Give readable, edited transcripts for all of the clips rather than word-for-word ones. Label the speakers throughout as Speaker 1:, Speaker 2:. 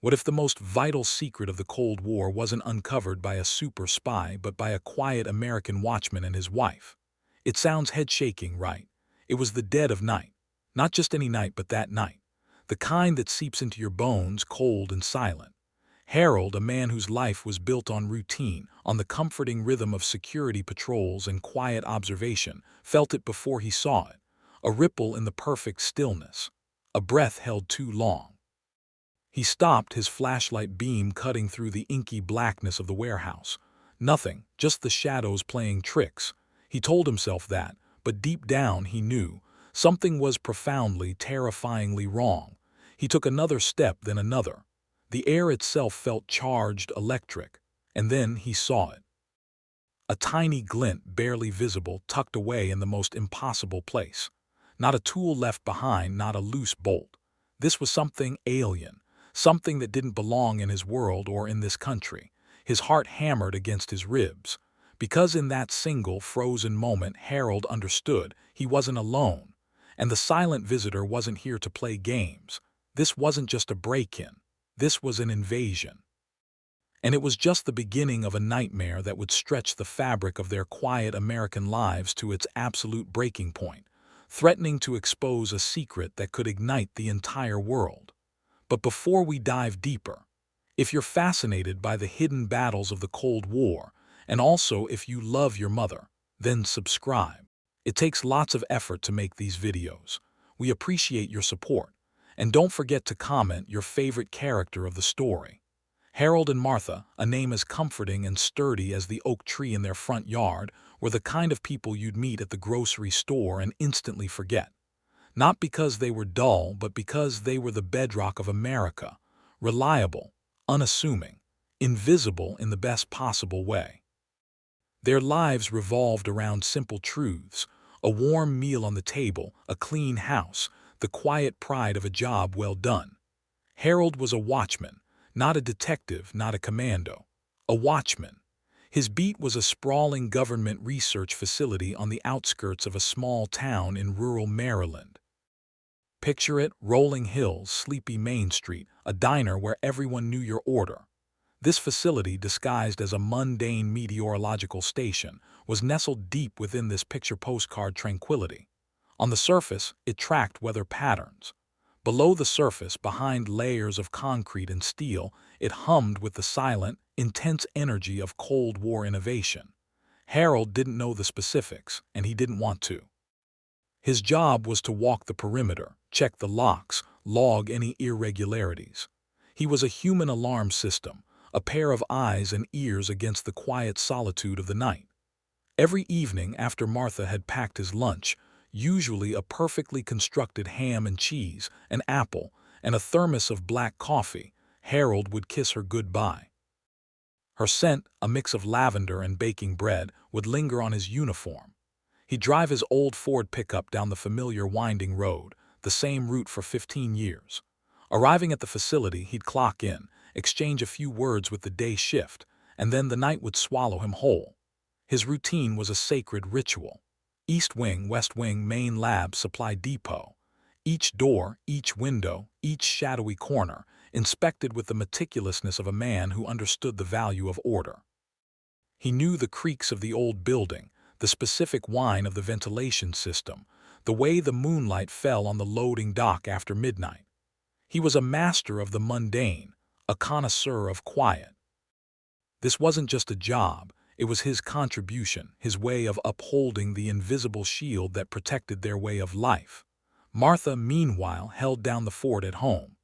Speaker 1: What if the most vital secret of the Cold War wasn't uncovered by a super spy, but by a quiet American watchman and his wife? It sounds head-shaking, right? It was the dead of night. Not just any night, but that night. The kind that seeps into your bones, cold and silent. Harold, a man whose life was built on routine, on the comforting rhythm of security patrols and quiet observation, felt it before he saw it. A ripple in the perfect stillness. A breath held too long. He stopped, his flashlight beam cutting through the inky blackness of the warehouse. Nothing, just the shadows playing tricks. He told himself that, but deep down he knew something was profoundly, terrifyingly wrong. He took another step, then another. The air itself felt charged, electric, and then he saw it. A tiny glint, barely visible, tucked away in the most impossible place. Not a tool left behind, not a loose bolt. This was something alien, something that didn't belong in his world or in this country. His heart hammered against his ribs. Because in that single, frozen moment, Harold understood he wasn't alone. And the silent visitor wasn't here to play games. This wasn't just a break-in. This was an invasion. And it was just the beginning of a nightmare that would stretch the fabric of their quiet American lives to its absolute breaking point, threatening to expose a secret that could ignite the entire world. But before we dive deeper, if you're fascinated by the hidden battles of the Cold War, and also if you love your mother, then subscribe. It takes lots of effort to make these videos. We appreciate your support. And don't forget to comment your favorite character of the story. Harold and Martha, a name as comforting and sturdy as the oak tree in their front yard, were the kind of people you'd meet at the grocery store and instantly forget. Not because they were dull, but because they were the bedrock of America, reliable, unassuming, invisible in the best possible way. Their lives revolved around simple truths: a warm meal on the table, a clean house, the quiet pride of a job well done. Harold was a watchman, not a detective, not a commando. A watchman. His beat was a sprawling government research facility on the outskirts of a small town in rural Maryland. Picture it: rolling hills, sleepy Main Street, a diner where everyone knew your order. This facility, disguised as a mundane meteorological station, was nestled deep within this picture postcard tranquility. On the surface, it tracked weather patterns. Below the surface, behind layers of concrete and steel, it hummed with the silent, intense energy of Cold War innovation. Harold didn't know the specifics, and he didn't want to. His job was to walk the perimeter, check the locks, log any irregularities. He was a human alarm system, a pair of eyes and ears against the quiet solitude of the night. Every evening after Martha had packed his lunch, usually a perfectly constructed ham and cheese, an apple, and a thermos of black coffee, Harold would kiss her goodbye. Her scent, a mix of lavender and baking bread, would linger on his uniform. He'd drive his old Ford pickup down the familiar winding road, the same route for 15 years. Arriving at the facility, he'd clock in, exchange a few words with the day shift, and then the night would swallow him whole. His routine was a sacred ritual. East Wing, West Wing, main lab, supply depot. Each door, each window, each shadowy corner, inspected with the meticulousness of a man who understood the value of order. He knew the creaks of the old building, the specific whine of the ventilation system, the way the moonlight fell on the loading dock after midnight. He was a master of the mundane, a connoisseur of quiet. This wasn't just a job, it was his contribution, his way of upholding the invisible shield that protected their way of life. Martha, meanwhile, held down the fort at home.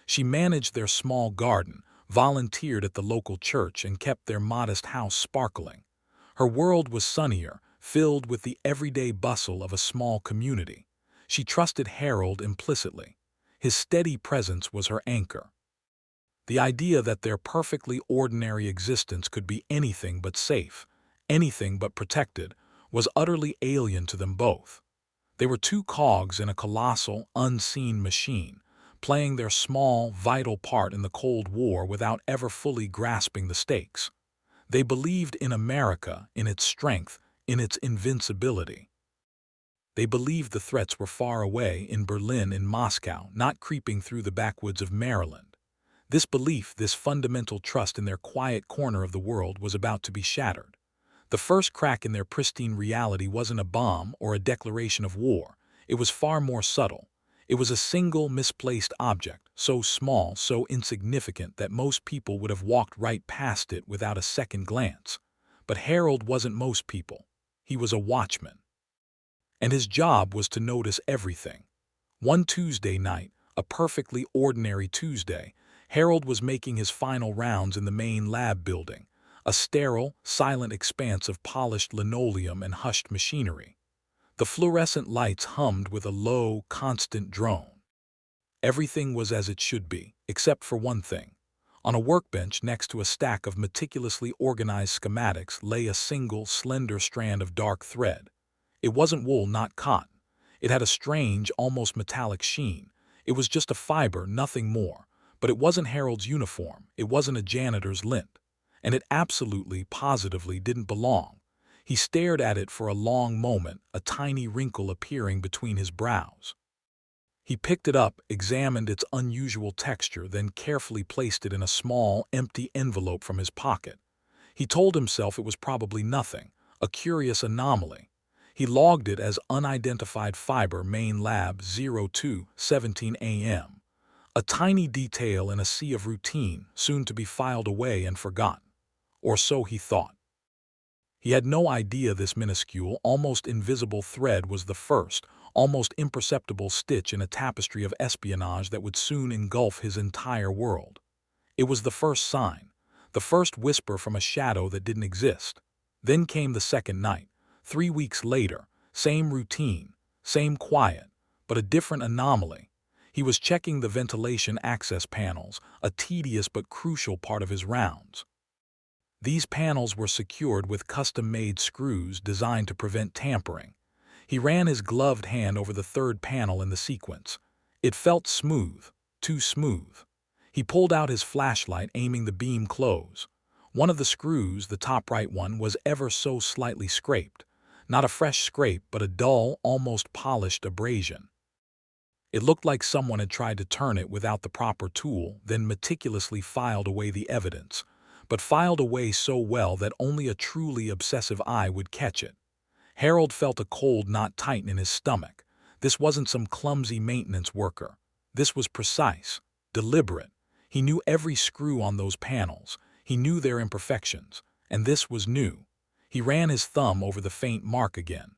Speaker 1: She managed their small garden, volunteered at the local church, and kept their modest house sparkling. Her world was sunnier, filled with the everyday bustle of a small community. She trusted Harold implicitly. His steady presence was her anchor. The idea that their perfectly ordinary existence could be anything but safe, anything but protected, was utterly alien to them both. They were two cogs in a colossal, unseen machine, playing their small, vital part in the Cold War without ever fully grasping the stakes. They believed in America, in its strength, in its invincibility. They believed the threats were far away, in Berlin, in Moscow, not creeping through the backwoods of Maryland. This belief, this fundamental trust in their quiet corner of the world was about to be shattered. The first crack in their pristine reality wasn't a bomb or a declaration of war. It was far more subtle. It was a single misplaced object, so small, so insignificant that most people would have walked right past it without a second glance. But Harold wasn't most people. He was a watchman. And his job was to notice everything. One Tuesday night, a perfectly ordinary Tuesday, Harold was making his final rounds in the main lab building, a sterile, silent expanse of polished linoleum and hushed machinery. The fluorescent lights hummed with a low, constant drone. Everything was as it should be, except for one thing. On a workbench next to a stack of meticulously organized schematics lay a single, slender strand of dark thread. It wasn't wool, not cotton. It had a strange, almost metallic sheen. It was just a fiber, nothing more. But it wasn't Harold's uniform. It wasn't a janitor's lint. And it absolutely, positively didn't belong. He stared at it for a long moment, a tiny wrinkle appearing between his brows. He picked it up, examined its unusual texture, then carefully placed it in a small, empty envelope from his pocket. He told himself it was probably nothing, a curious anomaly. He logged it as unidentified fiber main lab 02:17 a.m. A tiny detail in a sea of routine, soon to be filed away and forgotten. Or so he thought. He had no idea this minuscule, almost invisible thread was the first, almost imperceptible stitch in a tapestry of espionage that would soon engulf his entire world. It was the first sign, the first whisper from a shadow that didn't exist. Then came the second night, 3 weeks later, same routine, same quiet, but a different anomaly. He was checking the ventilation access panels, a tedious but crucial part of his rounds. These panels were secured with custom-made screws designed to prevent tampering. He ran his gloved hand over the third panel in the sequence. It felt smooth, too smooth. He pulled out his flashlight, aiming the beam close. One of the screws, the top right one, was ever so slightly scraped. Not a fresh scrape, but a dull, almost polished abrasion. It looked like someone had tried to turn it without the proper tool, then meticulously filed away the evidence, but filed away so well that only a truly obsessive eye would catch it. Harold felt a cold knot tighten in his stomach. This wasn't some clumsy maintenance worker. This was precise, deliberate. He knew every screw on those panels. He knew their imperfections. And this was new. He ran his thumb over the faint mark again.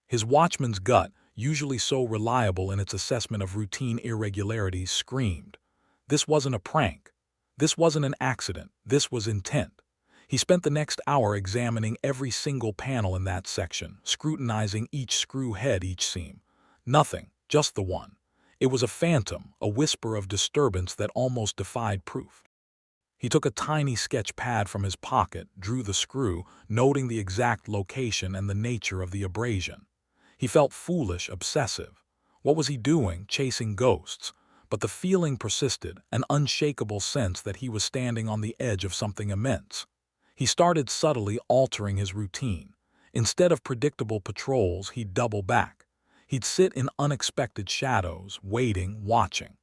Speaker 1: His watchman's gut, usually so reliable in its assessment of routine irregularities, screamed. This wasn't a prank. This wasn't an accident. This was intent. He spent the next hour examining every single panel in that section, scrutinizing each screw head, each seam. Nothing, just the one. It was a phantom, a whisper of disturbance that almost defied proof. He took a tiny sketch pad from his pocket, drew the screw, noting the exact location and the nature of the abrasion. He felt foolish, obsessive. What was he doing, chasing ghosts? But the feeling persisted, an unshakable sense that he was standing on the edge of something immense. He started subtly altering his routine. Instead of predictable patrols, he'd double back. He'd sit in unexpected shadows, waiting, watching.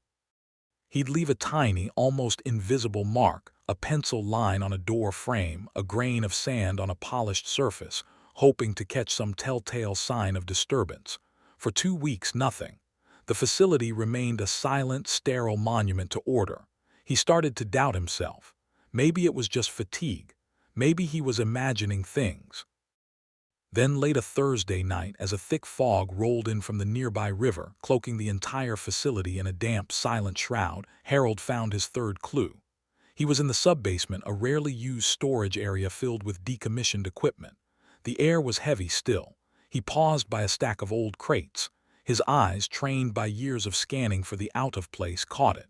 Speaker 1: He'd leave a tiny, almost invisible mark, a pencil line on a door frame, a grain of sand on a polished surface, hoping to catch some telltale sign of disturbance. For 2 weeks, nothing. The facility remained a silent, sterile monument to order. He started to doubt himself. Maybe it was just fatigue. Maybe he was imagining things. Then late a Thursday night, as a thick fog rolled in from the nearby river, cloaking the entire facility in a damp, silent shroud, Harold found his third clue. He was in the sub-basement, a rarely used storage area filled with decommissioned equipment. The air was heavy still. He paused by a stack of old crates. His eyes, trained by years of scanning for the out-of-place, caught it.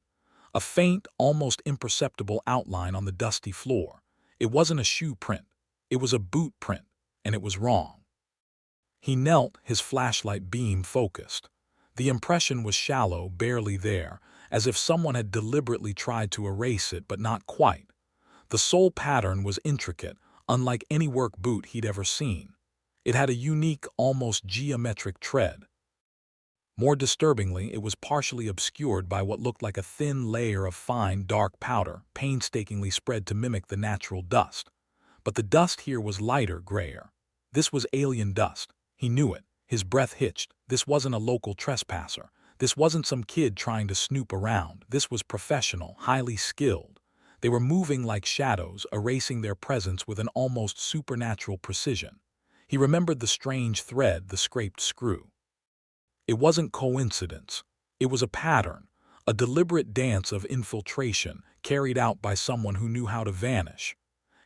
Speaker 1: A faint, almost imperceptible outline on the dusty floor. It wasn't a shoe print. It was a boot print, and it was wrong. He knelt, his flashlight beam focused. The impression was shallow, barely there, as if someone had deliberately tried to erase it, but not quite. The sole pattern was intricate, unlike any work boot he'd ever seen. It had a unique, almost geometric tread. More disturbingly, it was partially obscured by what looked like a thin layer of fine, dark powder, painstakingly spread to mimic the natural dust. But the dust here was lighter, grayer. This was alien dust. He knew it. His breath hitched. This wasn't a local trespasser. This wasn't some kid trying to snoop around. This was professional, highly skilled. They were moving like shadows, erasing their presence with an almost supernatural precision. He remembered the strange thread, the scraped screw. It wasn't coincidence. It was a pattern, a deliberate dance of infiltration carried out by someone who knew how to vanish.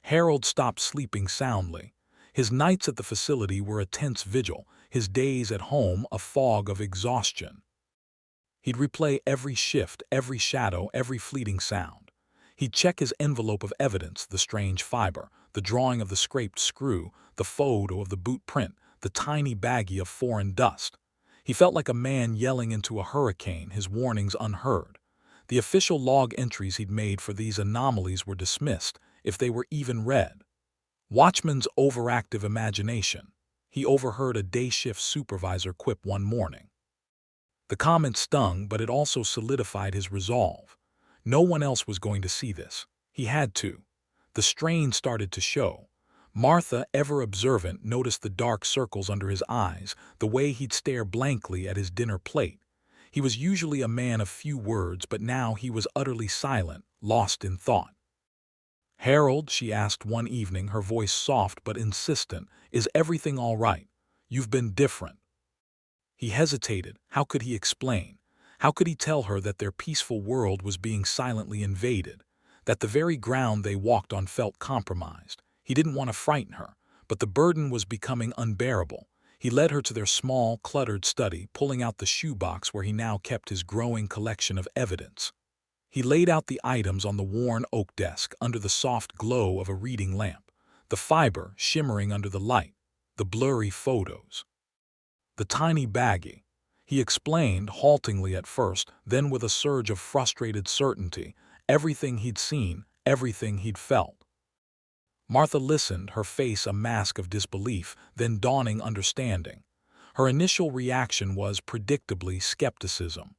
Speaker 1: Harold stopped sleeping soundly. His nights at the facility were a tense vigil, his days at home a fog of exhaustion. He'd replay every shift, every shadow, every fleeting sound. He'd check his envelope of evidence, the strange fiber, the drawing of the scraped screw, the photo of the boot print, the tiny baggie of foreign dust. He felt like a man yelling into a hurricane, his warnings unheard. The official log entries he'd made for these anomalies were dismissed, if they were even read. Watchman's overactive imagination. He overheard a day shift supervisor quip one morning. The comment stung, but it also solidified his resolve. No one else was going to see this. He had to. The strain started to show. Martha, ever observant, noticed the dark circles under his eyes, the way he'd stare blankly at his dinner plate. He was usually a man of few words, but now he was utterly silent, lost in thought. "Harold," she asked one evening, her voice soft but insistent, "is everything all right? You've been different." He hesitated. How could he explain? How could he tell her that their peaceful world was being silently invaded, that the very ground they walked on felt compromised? He didn't want to frighten her, but the burden was becoming unbearable. He led her to their small, cluttered study, pulling out the shoebox where he now kept his growing collection of evidence. He laid out the items on the worn oak desk under the soft glow of a reading lamp, the fiber shimmering under the light, the blurry photos. The tiny baggie. He explained, haltingly at first, then with a surge of frustrated certainty, everything he'd seen, everything he'd felt. Martha listened, her face a mask of disbelief, then dawning understanding. Her initial reaction was, predictably, skepticism.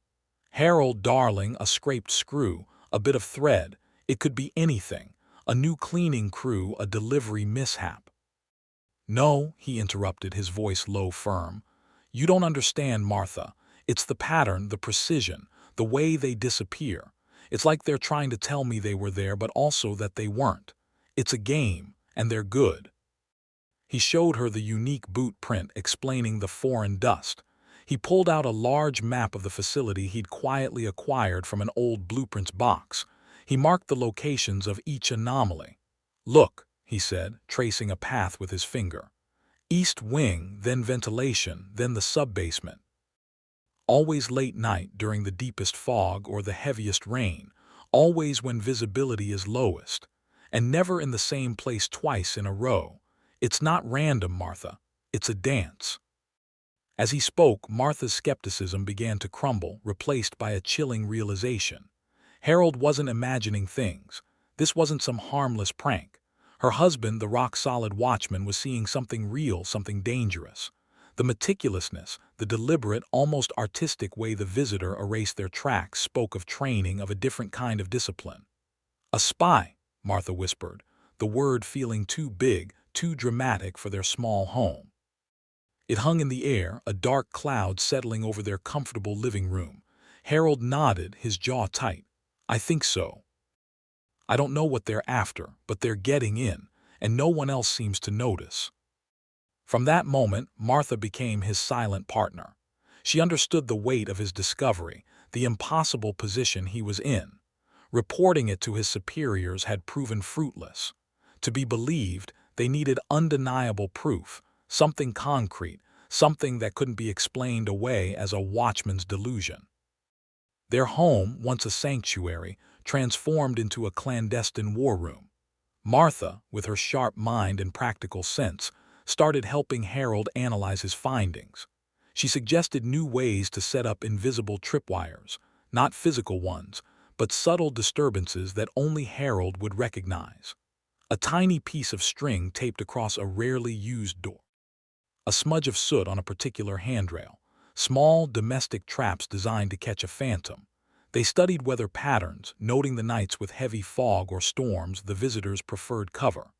Speaker 1: "Harold, darling, a scraped screw, a bit of thread, it could be anything. A new cleaning crew, a delivery mishap." "No," he interrupted, his voice low, firm. "You don't understand, Martha. It's the pattern, the precision, the way they disappear. It's like they're trying to tell me they were there, but also that they weren't. It's a game, and they're good." He showed her the unique boot print, explaining the foreign dust. He pulled out a large map of the facility he'd quietly acquired from an old blueprints box. He marked the locations of each anomaly. "Look," he said, tracing a path with his finger. "East wing, then ventilation, then the sub-basement. Always late night during the deepest fog or the heaviest rain, always when visibility is lowest, and never in the same place twice in a row. It's not random, Martha. It's a dance." As he spoke, Martha's skepticism began to crumble, replaced by a chilling realization. Harold wasn't imagining things. This wasn't some harmless prank. Her husband, the rock-solid Watchman, was seeing something real, something dangerous. The meticulousness, the deliberate, almost artistic way the visitor erased their tracks spoke of training, of a different kind of discipline. "A spy," Martha whispered, the word feeling too big, too dramatic for their small home. It hung in the air, a dark cloud settling over their comfortable living room. Harold nodded, his jaw tight. "I think so. I don't know what they're after, but they're getting in, and no one else seems to notice." From that moment, Martha became his silent partner. She understood the weight of his discovery, the impossible position he was in. Reporting it to his superiors had proven fruitless. To be believed, they needed undeniable proof, something concrete, something that couldn't be explained away as a watchman's delusion. Their home, once a sanctuary, transformed into a clandestine war room. Martha, with her sharp mind and practical sense, started helping Harold analyze his findings. She suggested new ways to set up invisible tripwires, not physical ones, but subtle disturbances that only Harold would recognize. A tiny piece of string taped across a rarely used door. A smudge of soot on a particular handrail. small domestic traps designed to catch a phantom. They studied weather patterns, noting the nights with heavy fog or storms the visitors' preferred cover.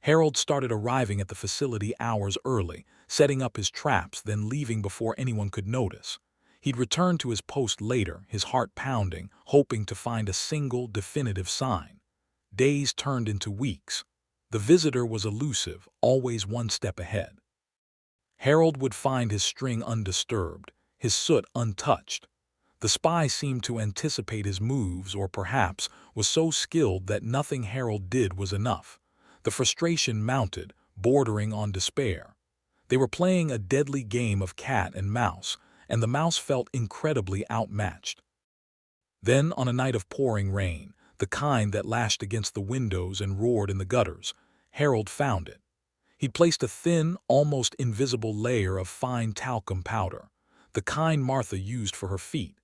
Speaker 1: Harold started arriving at the facility hours early, setting up his traps, then leaving before anyone could notice. He'd return to his post later, his heart pounding, hoping to find a single, definitive sign. Days turned into weeks. The visitor was elusive, always one step ahead. Harold would find his string undisturbed, his soot untouched. The spy seemed to anticipate his moves, or perhaps was so skilled that nothing Harold did was enough. The frustration mounted, bordering on despair. They were playing a deadly game of cat and mouse, and the mouse felt incredibly outmatched. Then, on a night of pouring rain, the kind that lashed against the windows and roared in the gutters, Harold found it. He'd placed a thin, almost invisible layer of fine talcum powder, the kind Martha used for her feet,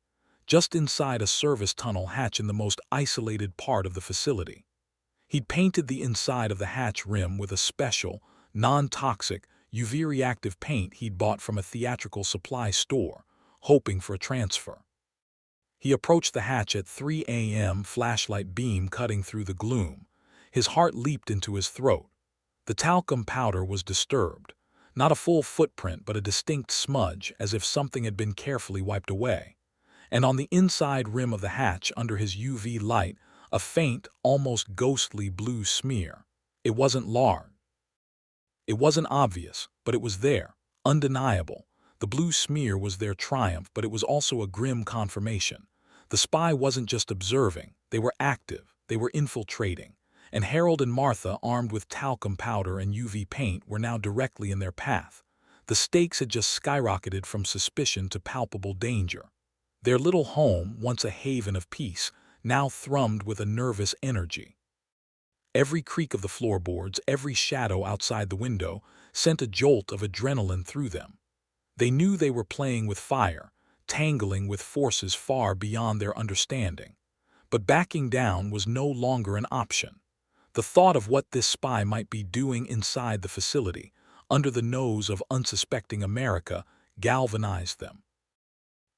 Speaker 1: just inside a service tunnel hatch in the most isolated part of the facility. He'd painted the inside of the hatch rim with a special, non-toxic, UV-reactive paint he'd bought from a theatrical supply store, hoping for a transfer. He approached the hatch at 3 a.m., flashlight beam cutting through the gloom. His heart leaped into his throat. The talcum powder was disturbed, not a full footprint but a distinct smudge, as if something had been carefully wiped away. And on the inside rim of the hatch, under his UV light, a faint, almost ghostly blue smear. It wasn't large. It wasn't obvious, but it was there, undeniable. The blue smear was their triumph, but it was also a grim confirmation. The spy wasn't just observing, they were active, they were infiltrating. And Harold and Martha, armed with talcum powder and UV paint, were now directly in their path. The stakes had just skyrocketed from suspicion to palpable danger. Their little home, once a haven of peace, now thrummed with a nervous energy. Every creak of the floorboards, every shadow outside the window, sent a jolt of adrenaline through them. They knew they were playing with fire, tangling with forces far beyond their understanding. But backing down was no longer an option. The thought of what this spy might be doing inside the facility, under the nose of unsuspecting America, galvanized them.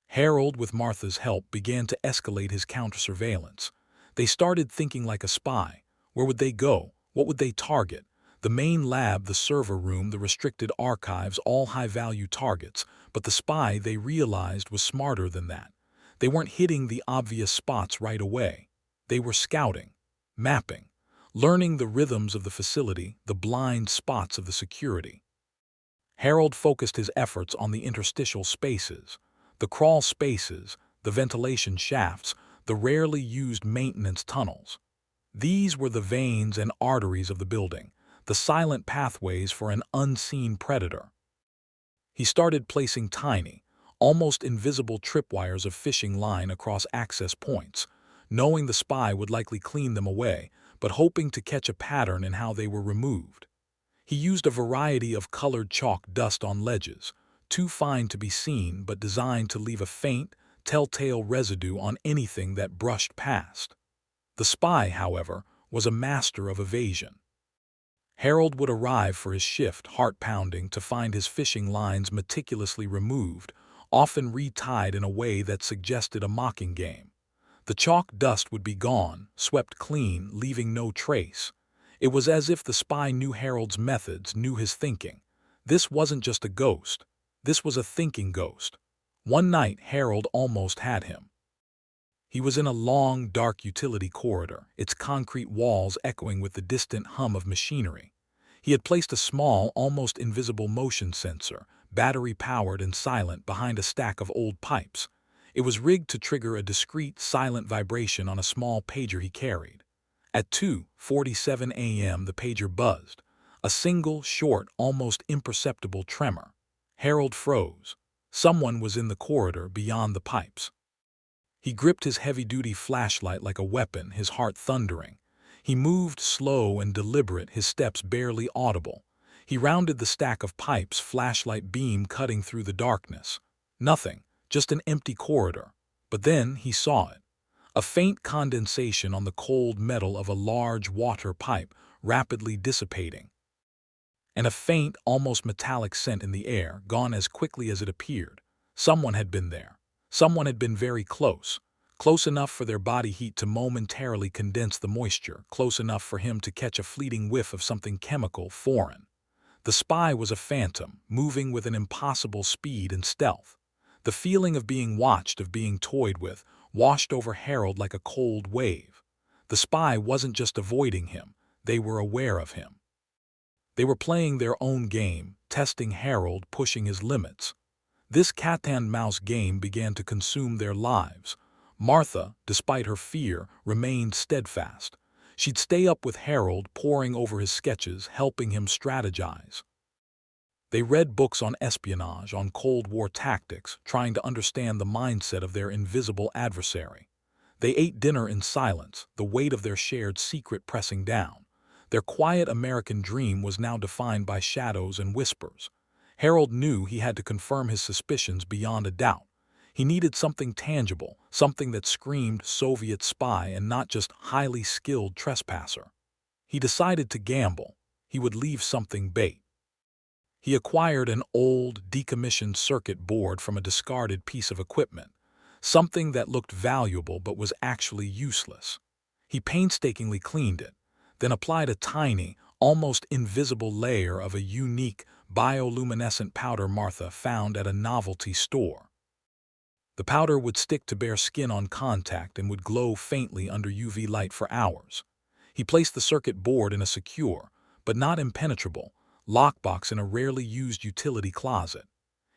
Speaker 1: Harold, with Martha's help, began to escalate his counter-surveillance. They started thinking like a spy. Where would they go? What would they target? The main lab, the server room, the restricted archives, all high-value targets. But the spy, they realized, was smarter than that. They weren't hitting the obvious spots right away. They were scouting, mapping, learning the rhythms of the facility, the blind spots of the security. Harold focused his efforts on the interstitial spaces, the crawl spaces, the ventilation shafts, the rarely used maintenance tunnels. These were the veins and arteries of the building, the silent pathways for an unseen predator. He started placing tiny, almost invisible tripwires of fishing line across access points, knowing the spy would likely clean them away, but hoping to catch a pattern in how they were removed. He used a variety of colored chalk dust on ledges, too fine to be seen but designed to leave a faint, telltale residue on anything that brushed past. The spy, however, was a master of evasion. Harold would arrive for his shift, heart pounding, to find his fishing lines meticulously removed, often retied in a way that suggested a mocking game. The chalk dust would be gone, swept clean, leaving no trace. It was as if the spy knew Harold's methods, knew his thinking. This wasn't just a ghost. This was a thinking ghost. One night, Harold almost had him. He was in a long, dark utility corridor, its concrete walls echoing with the distant hum of machinery. He had placed a small, almost invisible motion sensor, battery-powered and silent, behind a stack of old pipes. It was rigged to trigger a discreet, silent vibration on a small pager he carried. At 2:47 a.m. the pager buzzed. A single, short, almost imperceptible tremor. Harold froze. Someone was in the corridor beyond the pipes. He gripped his heavy-duty flashlight like a weapon, his heart thundering. He moved slow and deliberate, his steps barely audible. He rounded the stack of pipes, flashlight beam cutting through the darkness. Nothing, just an empty corridor. But then he saw it. A faint condensation on the cold metal of a large water pipe, rapidly dissipating. And a faint, almost metallic scent in the air, gone as quickly as it appeared. Someone had been there. Someone had been very close. Close enough for their body heat to momentarily condense the moisture, close enough for him to catch a fleeting whiff of something chemical, foreign. The spy was a phantom, moving with an impossible speed and stealth. The feeling of being watched, of being toyed with, washed over Harold like a cold wave. The spy wasn't just avoiding him, they were aware of him. They were playing their own game, testing Harold, pushing his limits. This cat-and-mouse game began to consume their lives. Martha, despite her fear, remained steadfast. She'd stay up with Harold, poring over his sketches, helping him strategize. They read books on espionage, on Cold War tactics, trying to understand the mindset of their invisible adversary. They ate dinner in silence, the weight of their shared secret pressing down. Their quiet American dream was now defined by shadows and whispers. Harold knew he had to confirm his suspicions beyond a doubt. He needed something tangible, something that screamed Soviet spy and not just highly skilled trespasser. He decided to gamble. He would leave something bait. He acquired an old, decommissioned circuit board from a discarded piece of equipment, something that looked valuable but was actually useless. He painstakingly cleaned it, then applied a tiny, almost invisible layer of a unique, bioluminescent powder Martha found at a novelty store. The powder would stick to bare skin on contact and would glow faintly under UV light for hours. He placed the circuit board in a secure, but not impenetrable, lockbox in a rarely used utility closet.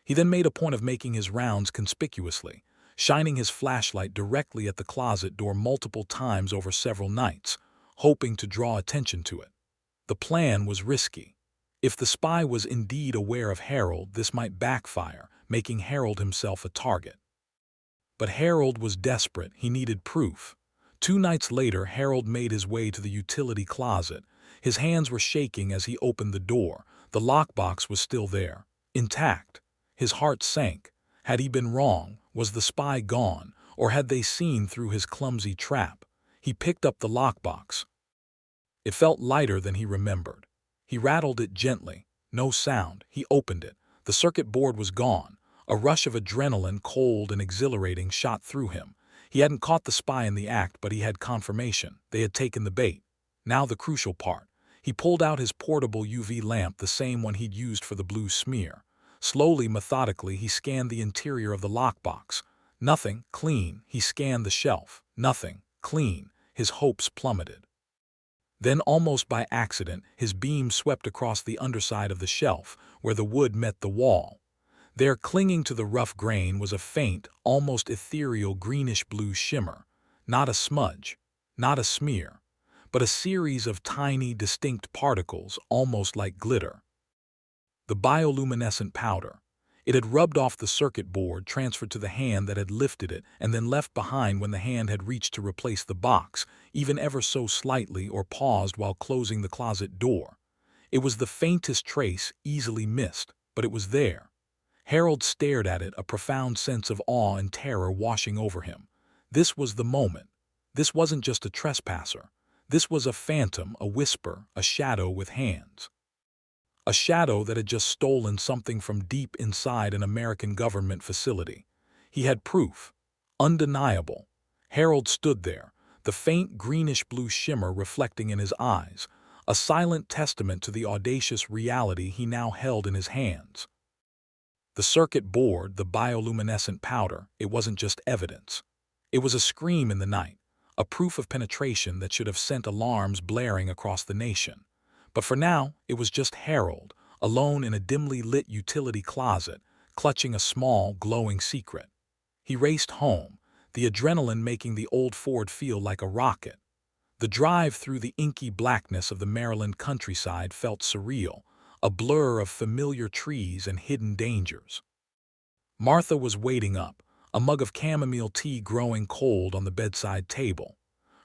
Speaker 1: He then made a point of making his rounds conspicuously, shining his flashlight directly at the closet door multiple times over several nights, hoping to draw attention to it. The plan was risky. If the spy was indeed aware of Harold, this might backfire, making Harold himself a target. But Harold was desperate. He needed proof. 2 nights later, Harold made his way to the utility closet. His hands were shaking as he opened the door. The lockbox was still there, intact. His heart sank. Had he been wrong? Was the spy gone? Or had they seen through his clumsy trap? He picked up the lockbox. It felt lighter than he remembered. He rattled it gently. No sound. He opened it. The circuit board was gone. A rush of adrenaline, cold and exhilarating, shot through him. He hadn't caught the spy in the act, but he had confirmation. They had taken the bait. Now the crucial part. He pulled out his portable UV lamp, the same one he'd used for the blue smear. Slowly, methodically, he scanned the interior of the lockbox. Nothing. Clean. He scanned the shelf. Nothing. Clean. His hopes plummeted. Then, almost by accident, his beam swept across the underside of the shelf, where the wood met the wall. There, clinging to the rough grain, was a faint, almost ethereal greenish-blue shimmer. Not a smudge, not a smear, but a series of tiny, distinct particles, almost like glitter. The bioluminescent powder. It had rubbed off the circuit board, transferred to the hand that had lifted it, and then left behind when the hand had reached to replace the box, even ever so slightly, or paused while closing the closet door. It was the faintest trace, easily missed, but it was there. Harold stared at it, a profound sense of awe and terror washing over him. This was the moment. This wasn't just a trespasser. This was a phantom, a whisper, a shadow with hands. A shadow that had just stolen something from deep inside an American government facility. He had proof. Undeniable. Harold stood there, the faint greenish-blue shimmer reflecting in his eyes, a silent testament to the audacious reality he now held in his hands. The circuit board, the bioluminescent powder, it wasn't just evidence. It was a scream in the night, a proof of penetration that should have sent alarms blaring across the nation. But for now, it was just Harold, alone in a dimly lit utility closet, clutching a small, glowing secret. He raced home, the adrenaline making the old Ford feel like a rocket. The drive through the inky blackness of the Maryland countryside felt surreal, a blur of familiar trees and hidden dangers. Martha was waiting up, a mug of chamomile tea growing cold on the bedside table.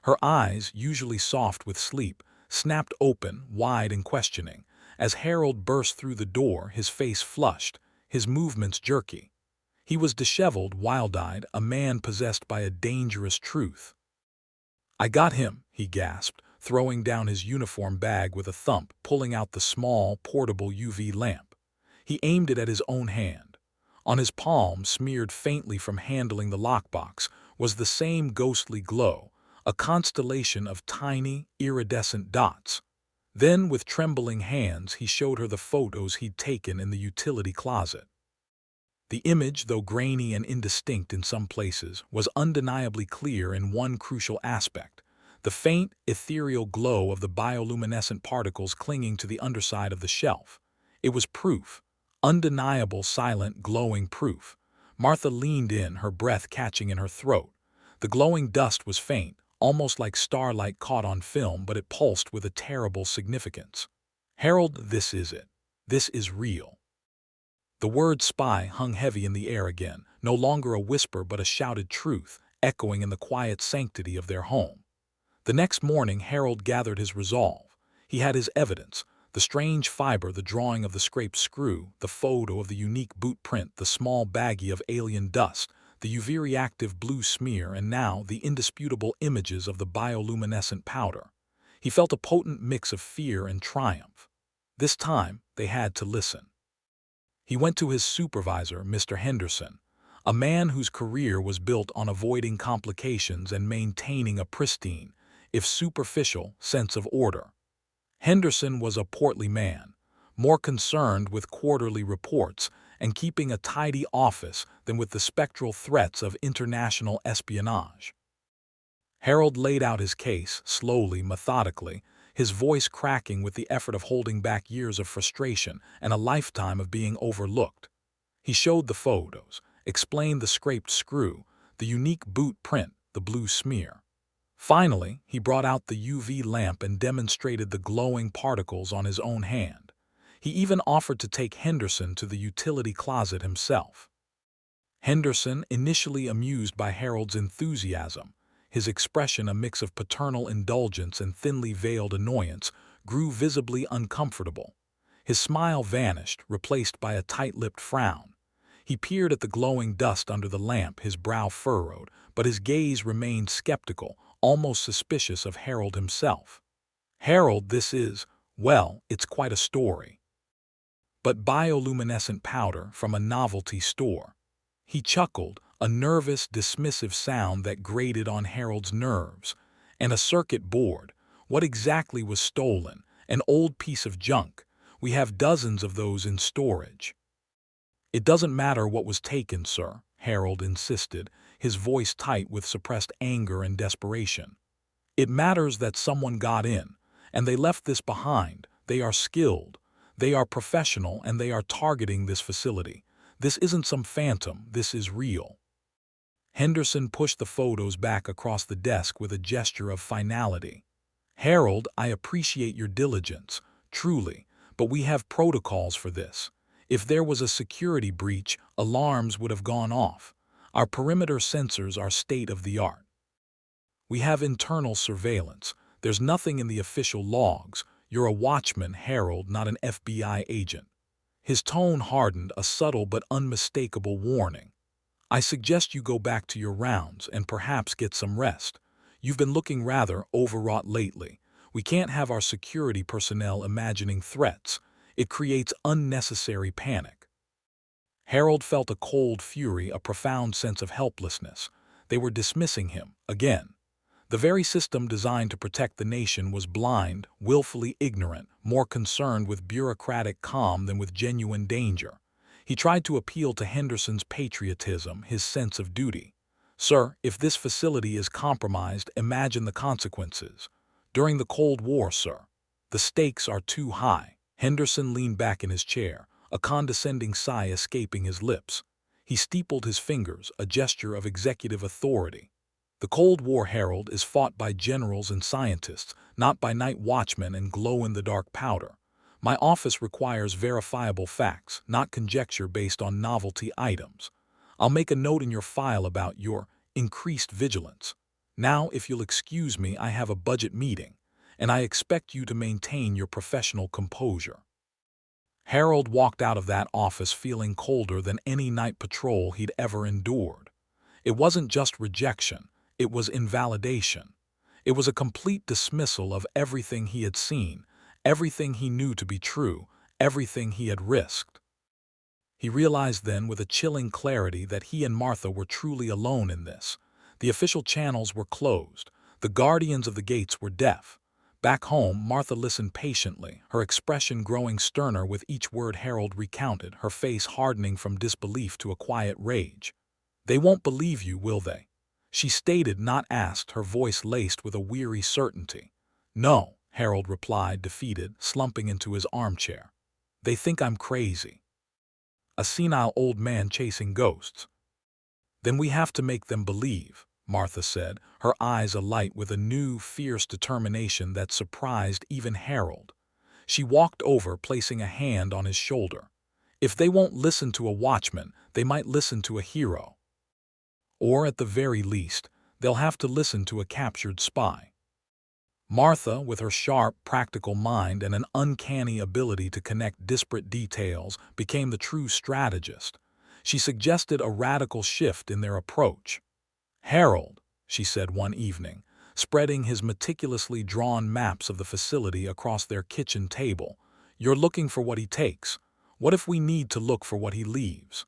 Speaker 1: Her eyes, usually soft with sleep, snapped open, wide and questioning. As Harold burst through the door, his face flushed, his movements jerky. He was disheveled, wild-eyed, a man possessed by a dangerous truth. "I got him," he gasped, throwing down his uniform bag with a thump, pulling out the small, portable UV lamp. He aimed it at his own hand. On his palm, smeared faintly from handling the lockbox, was the same ghostly glow, a constellation of tiny, iridescent dots. Then, with trembling hands, he showed her the photos he'd taken in the utility closet. The image, though grainy and indistinct in some places, was undeniably clear in one crucial aspect: the faint, ethereal glow of the bioluminescent particles clinging to the underside of the shelf. It was proof, undeniable, silent, glowing proof. Martha leaned in, her breath catching in her throat. The glowing dust was faint, almost like starlight caught on film, but it pulsed with a terrible significance. "Harold, this is it. This is real." The word spy hung heavy in the air again, no longer a whisper but a shouted truth, echoing in the quiet sanctity of their home. The next morning Harold gathered his resolve. He had his evidence: the strange fiber, the drawing of the scraped screw, the photo of the unique boot print, the small baggie of alien dust, the UV-reactive blue smear, and now the indisputable images of the bioluminescent powder. He felt a potent mix of fear and triumph. This time they had to listen. He went to his supervisor, Mr. Henderson, a man whose career was built on avoiding complications and maintaining a pristine, if superficial, sense of order. Henderson was a portly man, more concerned with quarterly reports and keeping a tidy office than with the spectral threats of international espionage. Harold laid out his case, slowly, methodically, his voice cracking with the effort of holding back years of frustration and a lifetime of being overlooked. He showed the photos, explained the scraped screw, the unique boot print, the blue smear. Finally, he brought out the UV lamp and demonstrated the glowing particles on his own hand. He even offered to take Henderson to the utility closet himself. Henderson, initially amused by Harold's enthusiasm, his expression a mix of paternal indulgence and thinly veiled annoyance, grew visibly uncomfortable. His smile vanished, replaced by a tight-lipped frown. He peered at the glowing dust under the lamp, his brow furrowed, but his gaze remained skeptical, almost suspicious of Harold himself. "Harold, this is, well, it's quite a story. But bioluminescent powder from a novelty store." He chuckled, a nervous, dismissive sound that grated on Harold's nerves. "And a circuit board. What exactly was stolen? An old piece of junk. We have dozens of those in storage." "It doesn't matter what was taken, sir," Harold insisted, his voice tight with suppressed anger and desperation. "It matters that someone got in, and they left this behind. They are skilled, they are professional, and they are targeting this facility. This isn't some phantom, this is real." Henderson pushed the photos back across the desk with a gesture of finality. "Harold, I appreciate your diligence, truly, but we have protocols for this. If there was a security breach, alarms would have gone off. Our perimeter sensors are state-of-the-art. We have internal surveillance. There's nothing in the official logs. You're a watchman, Harold, not an FBI agent." His tone hardened, a subtle but unmistakable warning. "I suggest you go back to your rounds and perhaps get some rest. You've been looking rather overwrought lately. We can't have our security personnel imagining threats. It creates unnecessary panic." Harold felt a cold fury, a profound sense of helplessness. They were dismissing him, again. The very system designed to protect the nation was blind, willfully ignorant, more concerned with bureaucratic calm than with genuine danger. He tried to appeal to Henderson's patriotism, his sense of duty. "Sir, if this facility is compromised, imagine the consequences. During the Cold War, sir. The stakes are too high." Henderson leaned back in his chair, a condescending sigh escaping his lips. He steepled his fingers, a gesture of executive authority. "The Cold War, Harold, is fought by generals and scientists, not by night watchmen and glow-in-the-dark powder. My office requires verifiable facts, not conjecture based on novelty items. I'll make a note in your file about your increased vigilance. Now, if you'll excuse me, I have a budget meeting, and I expect you to maintain your professional composure." Harold walked out of that office feeling colder than any night patrol he'd ever endured. It wasn't just rejection. It was invalidation. It was a complete dismissal of everything he had seen, everything he knew to be true, everything he had risked. He realized then with a chilling clarity that he and Martha were truly alone in this. The official channels were closed. The guardians of the gates were deaf. Back home, Martha listened patiently, her expression growing sterner with each word Harold recounted, her face hardening from disbelief to a quiet rage. "They won't believe you, will they?" She stated, not asked, her voice laced with a weary certainty. "No," Harold replied, defeated, slumping into his armchair. "They think I'm crazy. A senile old man chasing ghosts." "Then we have to make them believe," Martha said, her eyes alight with a new, fierce determination that surprised even Harold. She walked over, placing a hand on his shoulder. "If they won't listen to a watchman, they might listen to a hero. Or, at the very least, they'll have to listen to a captured spy." Martha, with her sharp, practical mind and an uncanny ability to connect disparate details, became the true strategist. She suggested a radical shift in their approach. "Harold," she said one evening, spreading his meticulously drawn maps of the facility across their kitchen table, "you're looking for what he takes. What if we need to look for what he leaves?"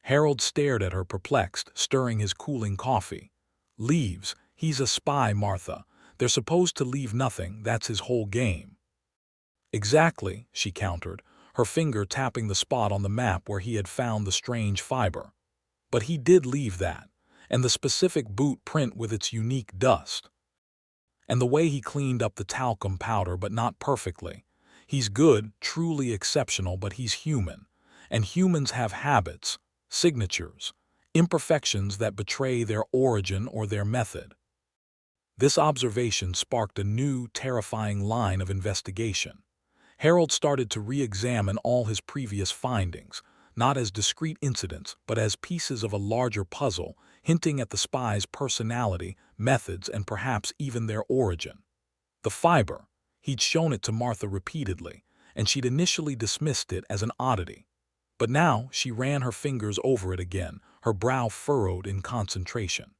Speaker 1: Harold stared at her, perplexed, stirring his cooling coffee. "Leaves? He's a spy, Martha. They're supposed to leave nothing, that's his whole game." "Exactly," she countered, her finger tapping the spot on the map where he had found the strange fiber. "But he did leave that, and the specific boot print with its unique dust. And the way he cleaned up the talcum powder, but not perfectly. He's good, truly exceptional, but he's human. And humans have habits, signatures, imperfections that betray their origin or their method." This observation sparked a new, terrifying line of investigation. Harold started to re-examine all his previous findings, not as discrete incidents, but as pieces of a larger puzzle, hinting at the spy's personality, methods, and perhaps even their origin. The fiber. He'd shown it to Martha repeatedly, and she'd initially dismissed it as an oddity. But now she ran her fingers over it again, her brow furrowed in concentration.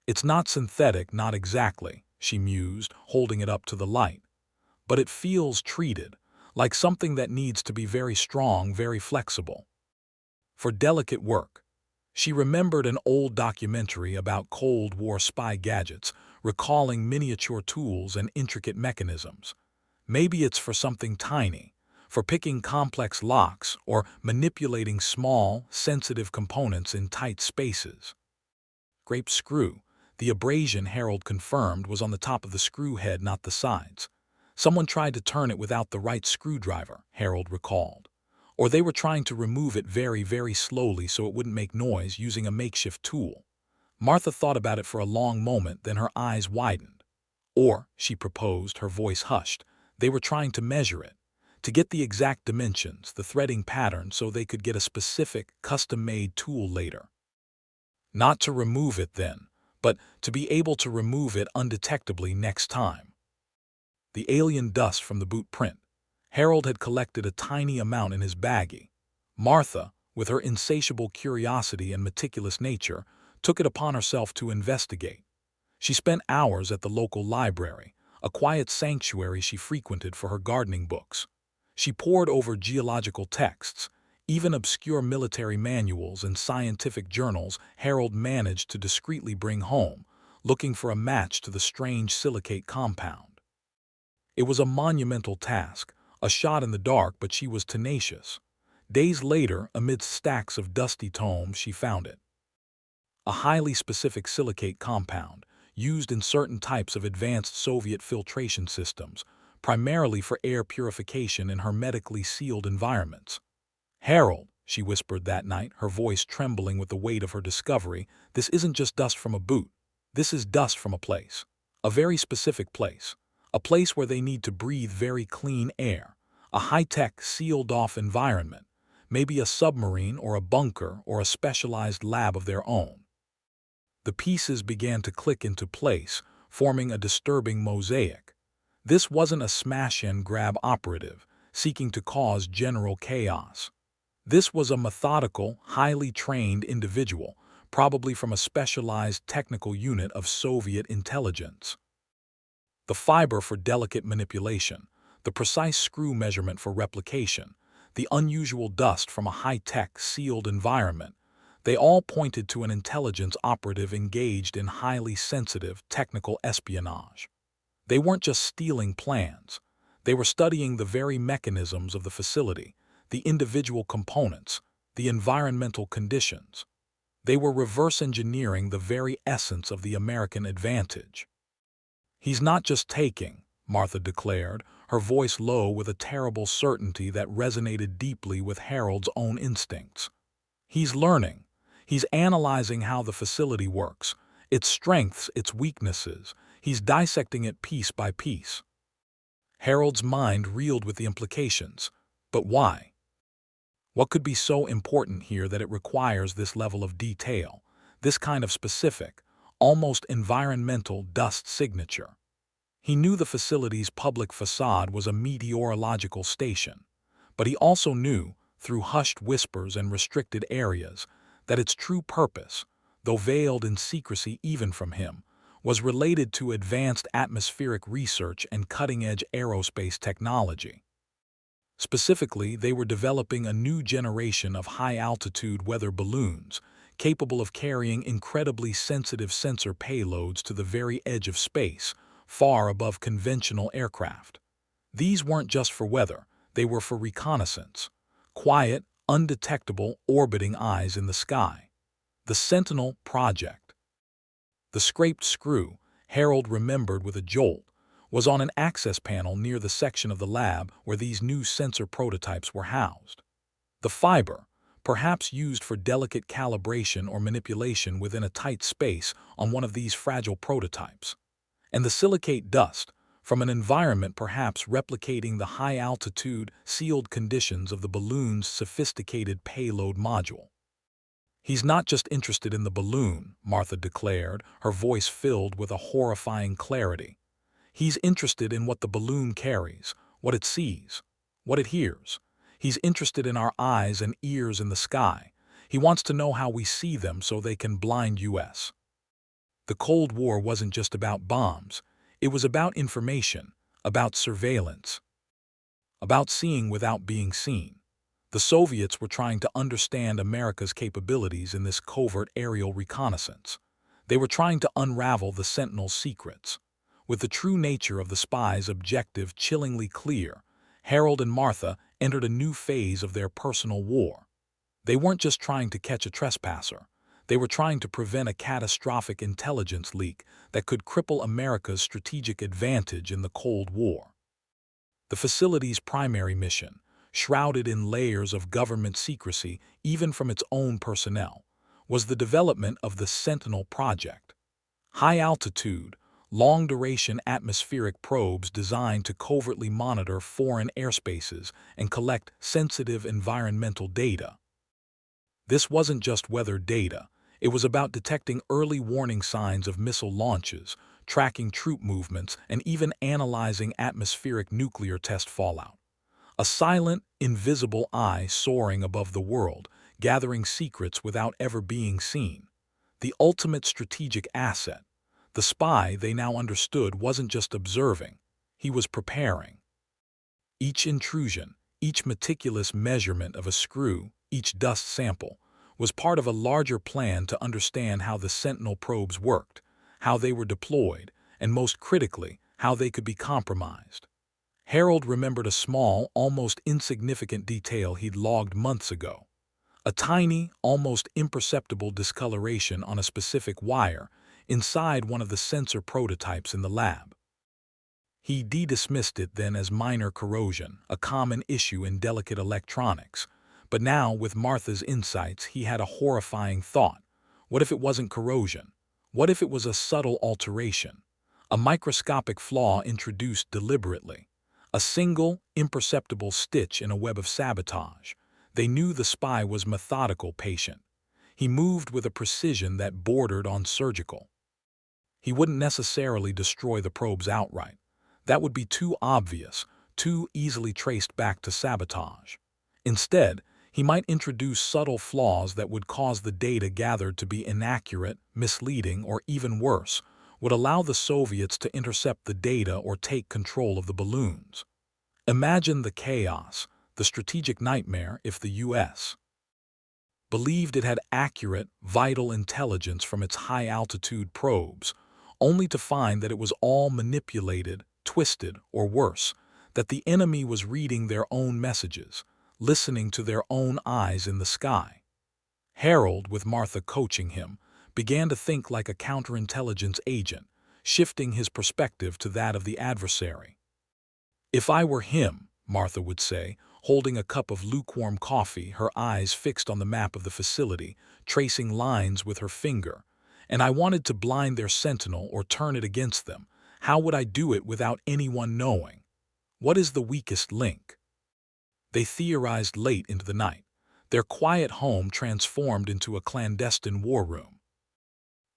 Speaker 1: "It's not synthetic, not exactly," she mused, holding it up to the light. "But it feels treated, like something that needs to be very strong, very flexible. For delicate work." She remembered an old documentary about Cold War spy gadgets, recalling miniature tools and intricate mechanisms. "Maybe it's for something tiny, for picking complex locks or manipulating small, sensitive components in tight spaces." Grape screw. The abrasion, Harold confirmed, was on the top of the screw head, not the sides. Someone tried to turn it without the right screwdriver, Harold recalled. Or they were trying to remove it very, very slowly so it wouldn't make noise, using a makeshift tool. Martha thought about it for a long moment, then her eyes widened. Or, she proposed, her voice hushed, they were trying to measure it, to get the exact dimensions, the threading pattern, so they could get a specific, custom-made tool later. Not to remove it then, but to be able to remove it undetectably next time. The alien dust from the boot print. Harold had collected a tiny amount in his baggie. Martha, with her insatiable curiosity and meticulous nature, took it upon herself to investigate. She spent hours at the local library, a quiet sanctuary she frequented for her gardening books. She pored over geological texts, even obscure military manuals and scientific journals Harold managed to discreetly bring home, looking for a match to the strange silicate compound. It was a monumental task, a shot in the dark, but she was tenacious. Days later, amidst stacks of dusty tomes, she found it. A highly specific silicate compound, used in certain types of advanced Soviet filtration systems, primarily for air purification in hermetically sealed environments. "Harold," she whispered that night, her voice trembling with the weight of her discovery, "this isn't just dust from a boot. This is dust from a place. A very specific place. A place where they need to breathe very clean air. A high-tech, sealed-off environment. Maybe a submarine or a bunker or a specialized lab of their own." The pieces began to click into place, forming a disturbing mosaic. This wasn't a smash-and-grab operative, seeking to cause general chaos. This was a methodical, highly trained individual, probably from a specialized technical unit of Soviet intelligence. The fiber for delicate manipulation, the precise screw measurement for replication, the unusual dust from a high-tech, sealed environment, they all pointed to an intelligence operative engaged in highly sensitive technical espionage. They weren't just stealing plans. They were studying the very mechanisms of the facility, the individual components, the environmental conditions. They were reverse engineering the very essence of the American advantage. "He's not just taking," Martha declared, her voice low with a terrible certainty that resonated deeply with Harold's own instincts. "He's learning. He's analyzing how the facility works, its strengths, its weaknesses. He's dissecting it piece by piece." Harold's mind reeled with the implications. But why? What could be so important here that it requires this level of detail, this kind of specific, almost environmental dust signature? He knew the facility's public facade was a meteorological station, but he also knew, through hushed whispers and restricted areas, that its true purpose, though veiled in secrecy even from him, was related to advanced atmospheric research and cutting-edge aerospace technology. Specifically, they were developing a new generation of high-altitude weather balloons, capable of carrying incredibly sensitive sensor payloads to the very edge of space, far above conventional aircraft. These weren't just for weather, they were for reconnaissance. Quiet, undetectable, orbiting eyes in the sky. The Sentinel project. The scraped screw, Harold remembered with a jolt, was on an access panel near the section of the lab where these new sensor prototypes were housed. The fiber, perhaps used for delicate calibration or manipulation within a tight space on one of these fragile prototypes. And the silicate dust, from an environment perhaps replicating the high-altitude, sealed conditions of the balloon's sophisticated payload module. "He's not just interested in the balloon," Martha declared, her voice filled with a horrifying clarity. "He's interested in what the balloon carries, what it sees, what it hears. He's interested in our eyes and ears in the sky. He wants to know how we see them so they can blind us." The Cold War wasn't just about bombs. It was about information, about surveillance, about seeing without being seen. The Soviets were trying to understand America's capabilities in this covert aerial reconnaissance. They were trying to unravel the Sentinel's secrets. With the true nature of the spy's objective chillingly clear, Harold and Martha entered a new phase of their personal war. They weren't just trying to catch a trespasser. They were trying to prevent a catastrophic intelligence leak that could cripple America's strategic advantage in the Cold War. The facility's primary mission, shrouded in layers of government secrecy even from its own personnel, was the development of the Sentinel project. High-altitude, long-duration atmospheric probes designed to covertly monitor foreign airspaces and collect sensitive environmental data. This wasn't just weather data. It was about detecting early warning signs of missile launches, tracking troop movements, and even analyzing atmospheric nuclear test fallout. A silent, invisible eye soaring above the world, gathering secrets without ever being seen. The ultimate strategic asset. The spy, they now understood, wasn't just observing. He was preparing. Each intrusion, each meticulous measurement of a screw, each dust sample, was part of a larger plan to understand how the Sentinel probes worked, how they were deployed, and most critically, how they could be compromised. Harold remembered a small, almost insignificant detail he'd logged months ago. A tiny, almost imperceptible discoloration on a specific wire inside one of the sensor prototypes in the lab. He dismissed it then as minor corrosion, a common issue in delicate electronics. But now, with Martha's insights, he had a horrifying thought. What if it wasn't corrosion? What if it was a subtle alteration? A microscopic flaw introduced deliberately. A single, imperceptible stitch in a web of sabotage. They knew the spy was methodical, patient. He moved with a precision that bordered on surgical. He wouldn't necessarily destroy the probes outright. That would be too obvious, too easily traced back to sabotage. Instead, he might introduce subtle flaws that would cause the data gathered to be inaccurate, misleading, or even worse, would allow the Soviets to intercept the data or take control of the balloons. Imagine the chaos, the strategic nightmare if the U.S. believed it had accurate, vital intelligence from its high-altitude probes, only to find that it was all manipulated, twisted, or worse, that the enemy was reading their own messages, listening to their own eyes in the sky. Harold, with Martha coaching him, began to think like a counterintelligence agent, shifting his perspective to that of the adversary. "If I were him," Martha would say, holding a cup of lukewarm coffee, her eyes fixed on the map of the facility, tracing lines with her finger, "and I wanted to blind their sentinel or turn it against them, how would I do it without anyone knowing? What is the weakest link?" They theorized late into the night, their quiet home transformed into a clandestine war room.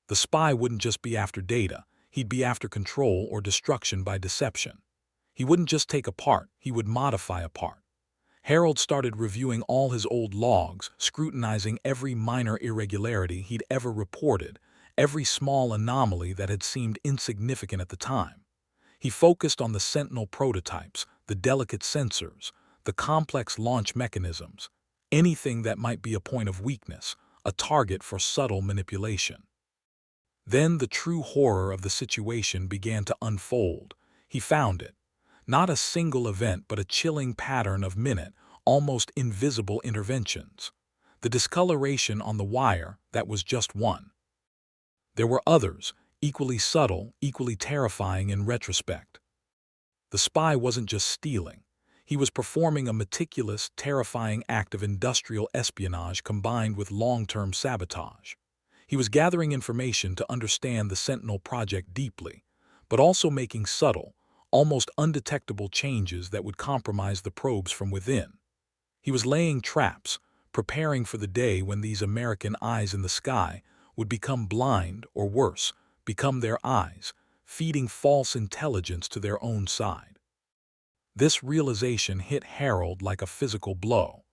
Speaker 1: The spy wouldn't just be after data, he'd be after control or destruction by deception. He wouldn't just take a part, he would modify a part. Harold started reviewing all his old logs, scrutinizing every minor irregularity he'd ever reported, every small anomaly that had seemed insignificant at the time. He focused on the Sentinel prototypes, the delicate sensors, the complex launch mechanisms, anything that might be a point of weakness, a target for subtle manipulation. Then the true horror of the situation began to unfold. He found it. Not a single event, but a chilling pattern of minute, almost invisible interventions. The discoloration on the wire, that was just one. There were others, equally subtle, equally terrifying in retrospect. The spy wasn't just stealing. He was performing a meticulous, terrifying act of industrial espionage combined with long-term sabotage. He was gathering information to understand the Sentinel project deeply, but also making subtle, almost undetectable changes that would compromise the probes from within. He was laying traps, preparing for the day when these American eyes in the sky would become blind, or worse, become their eyes, feeding false intelligence to their own side. This realization hit Harold like a physical blow.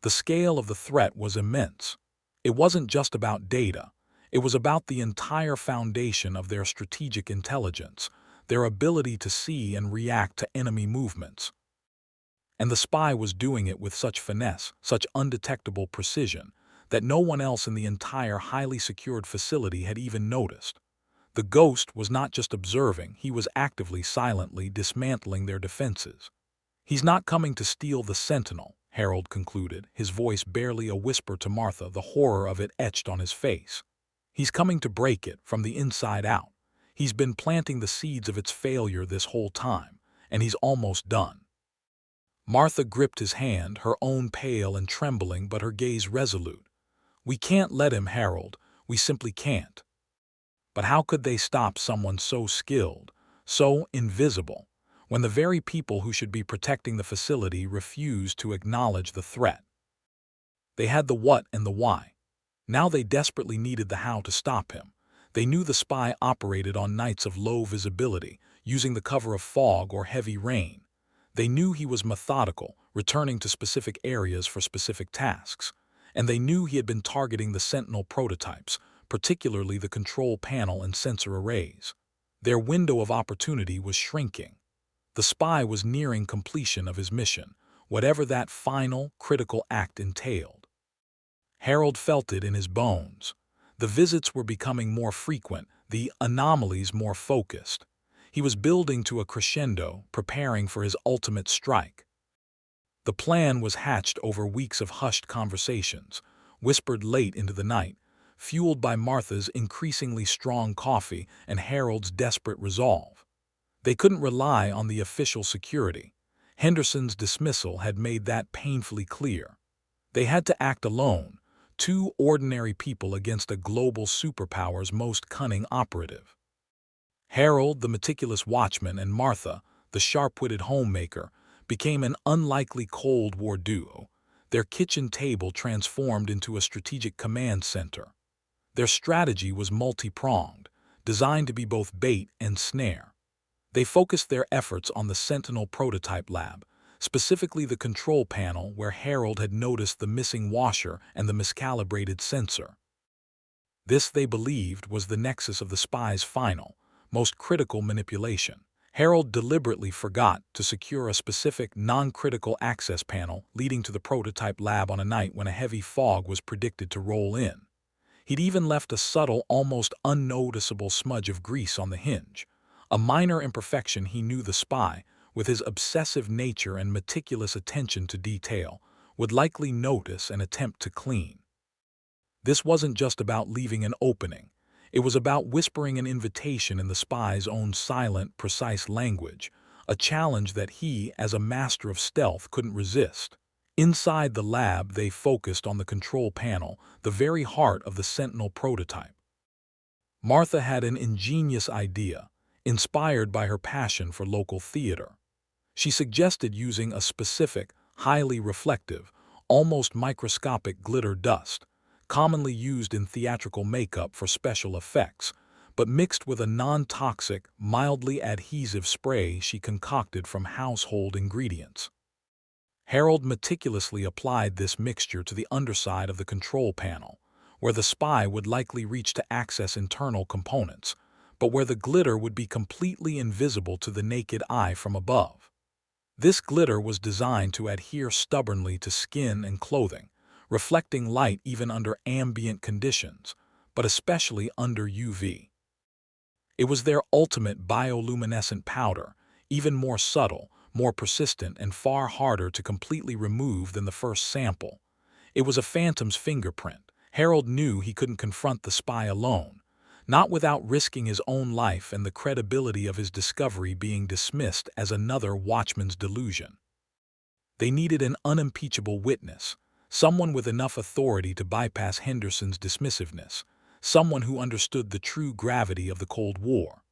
Speaker 1: The scale of the threat was immense. It wasn't just about data. It was about the entire foundation of their strategic intelligence, their ability to see and react to enemy movements. And the spy was doing it with such finesse, such undetectable precision, that no one else in the entire highly secured facility had even noticed. The ghost was not just observing, he was actively, silently dismantling their defenses. "He's not coming to steal the Sentinel," Harold concluded, his voice barely a whisper to Martha, the horror of it etched on his face. "He's coming to break it from the inside out. He's been planting the seeds of its failure this whole time, and he's almost done." Martha gripped his hand, her own pale and trembling but her gaze resolute. "We can't let him, Harold. We simply can't." But how could they stop someone so skilled, so invisible, when the very people who should be protecting the facility refused to acknowledge the threat? They had the what and the why. Now they desperately needed the how to stop him. They knew the spy operated on nights of low visibility, using the cover of fog or heavy rain. They knew he was methodical, returning to specific areas for specific tasks. And they knew he had been targeting the Sentinel prototypes, particularly the control panel and sensor arrays. Their window of opportunity was shrinking. The spy was nearing completion of his mission, whatever that final, critical act entailed. Harold felt it in his bones. The visits were becoming more frequent, the anomalies more focused. He was building to a crescendo, preparing for his ultimate strike. The plan was hatched over weeks of hushed conversations, whispered late into the night, fueled by Martha's increasingly strong coffee and Harold's desperate resolve. They couldn't rely on the official security. Henderson's dismissal had made that painfully clear. They had to act alone, two ordinary people against a global superpower's most cunning operative. Harold, the meticulous watchman, and Martha, the sharp-witted homemaker, became an unlikely Cold War duo, their kitchen table transformed into a strategic command center. Their strategy was multi-pronged, designed to be both bait and snare. They focused their efforts on the Sentinel prototype lab, specifically the control panel where Harold had noticed the missing washer and the miscalibrated sensor. This, they believed, was the nexus of the spy's final, most critical manipulation, Harold deliberately forgot to secure a specific non-critical access panel leading to the prototype lab on a night when a heavy fog was predicted to roll in. He'd even left a subtle, almost unnoticeable smudge of grease on the hinge, a minor imperfection he knew the spy, with his obsessive nature and meticulous attention to detail, would likely notice and attempt to clean. This wasn't just about leaving an opening. It was about whispering an invitation in the spy's own silent, precise language, a challenge that he, as a master of stealth, couldn't resist. Inside the lab, they focused on the control panel, the very heart of the Sentinel prototype. Martha had an ingenious idea, inspired by her passion for local theater. She suggested using a specific, highly reflective, almost microscopic glitter dust, commonly used in theatrical makeup for special effects, but mixed with a non-toxic, mildly adhesive spray she concocted from household ingredients. Harold meticulously applied this mixture to the underside of the control panel, where the spy would likely reach to access internal components, but where the glitter would be completely invisible to the naked eye from above. This glitter was designed to adhere stubbornly to skin and clothing, reflecting light even under ambient conditions, but especially under UV. It was their ultimate bioluminescent powder, even more subtle, more persistent, and far harder to completely remove than the first sample. It was a phantom's fingerprint. Harold knew he couldn't confront the spy alone, not without risking his own life and the credibility of his discovery being dismissed as another Watchman's delusion. They needed an unimpeachable witness, someone with enough authority to bypass Henderson's dismissiveness, someone who understood the true gravity of the Cold War.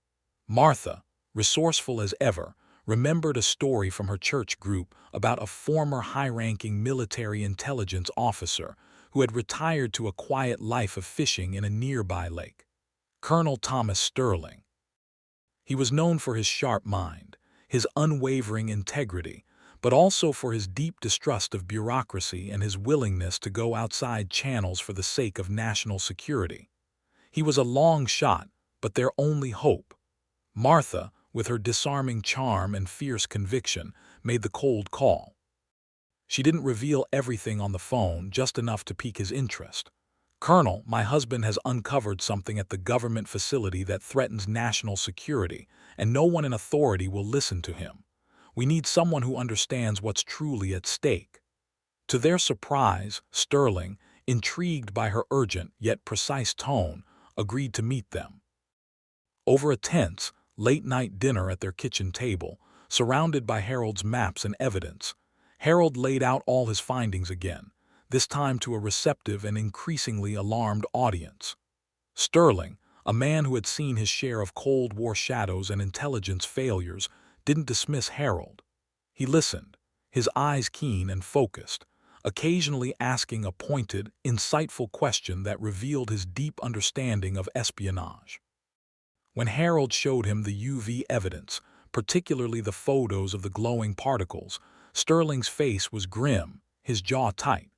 Speaker 1: Martha, resourceful as ever, remembered a story from her church group about a former high-ranking military intelligence officer who had retired to a quiet life of fishing in a nearby lake. Colonel Thomas Sterling. He was known for his sharp mind, his unwavering integrity, but also for his deep distrust of bureaucracy and his willingness to go outside channels for the sake of national security. He was a long shot, but their only hope. Martha, with her disarming charm and fierce conviction, made the cold call. She didn't reveal everything on the phone, just enough to pique his interest. "Colonel, my husband has uncovered something at the government facility that threatens national security, and no one in authority will listen to him. We need someone who understands what's truly at stake." To their surprise, Sterling, intrigued by her urgent yet precise tone, agreed to meet them. Over a tense, late-night dinner at their kitchen table, surrounded by Harold's maps and evidence, Harold laid out all his findings again, this time to a receptive and increasingly alarmed audience. Sterling, a man who had seen his share of Cold War shadows and intelligence failures, didn't dismiss Harold. He listened, his eyes keen and focused, occasionally asking a pointed, insightful question that revealed his deep understanding of espionage. When Harold showed him the UV evidence, particularly the photos of the glowing particles, Sterling's face was grim, his jaw tight.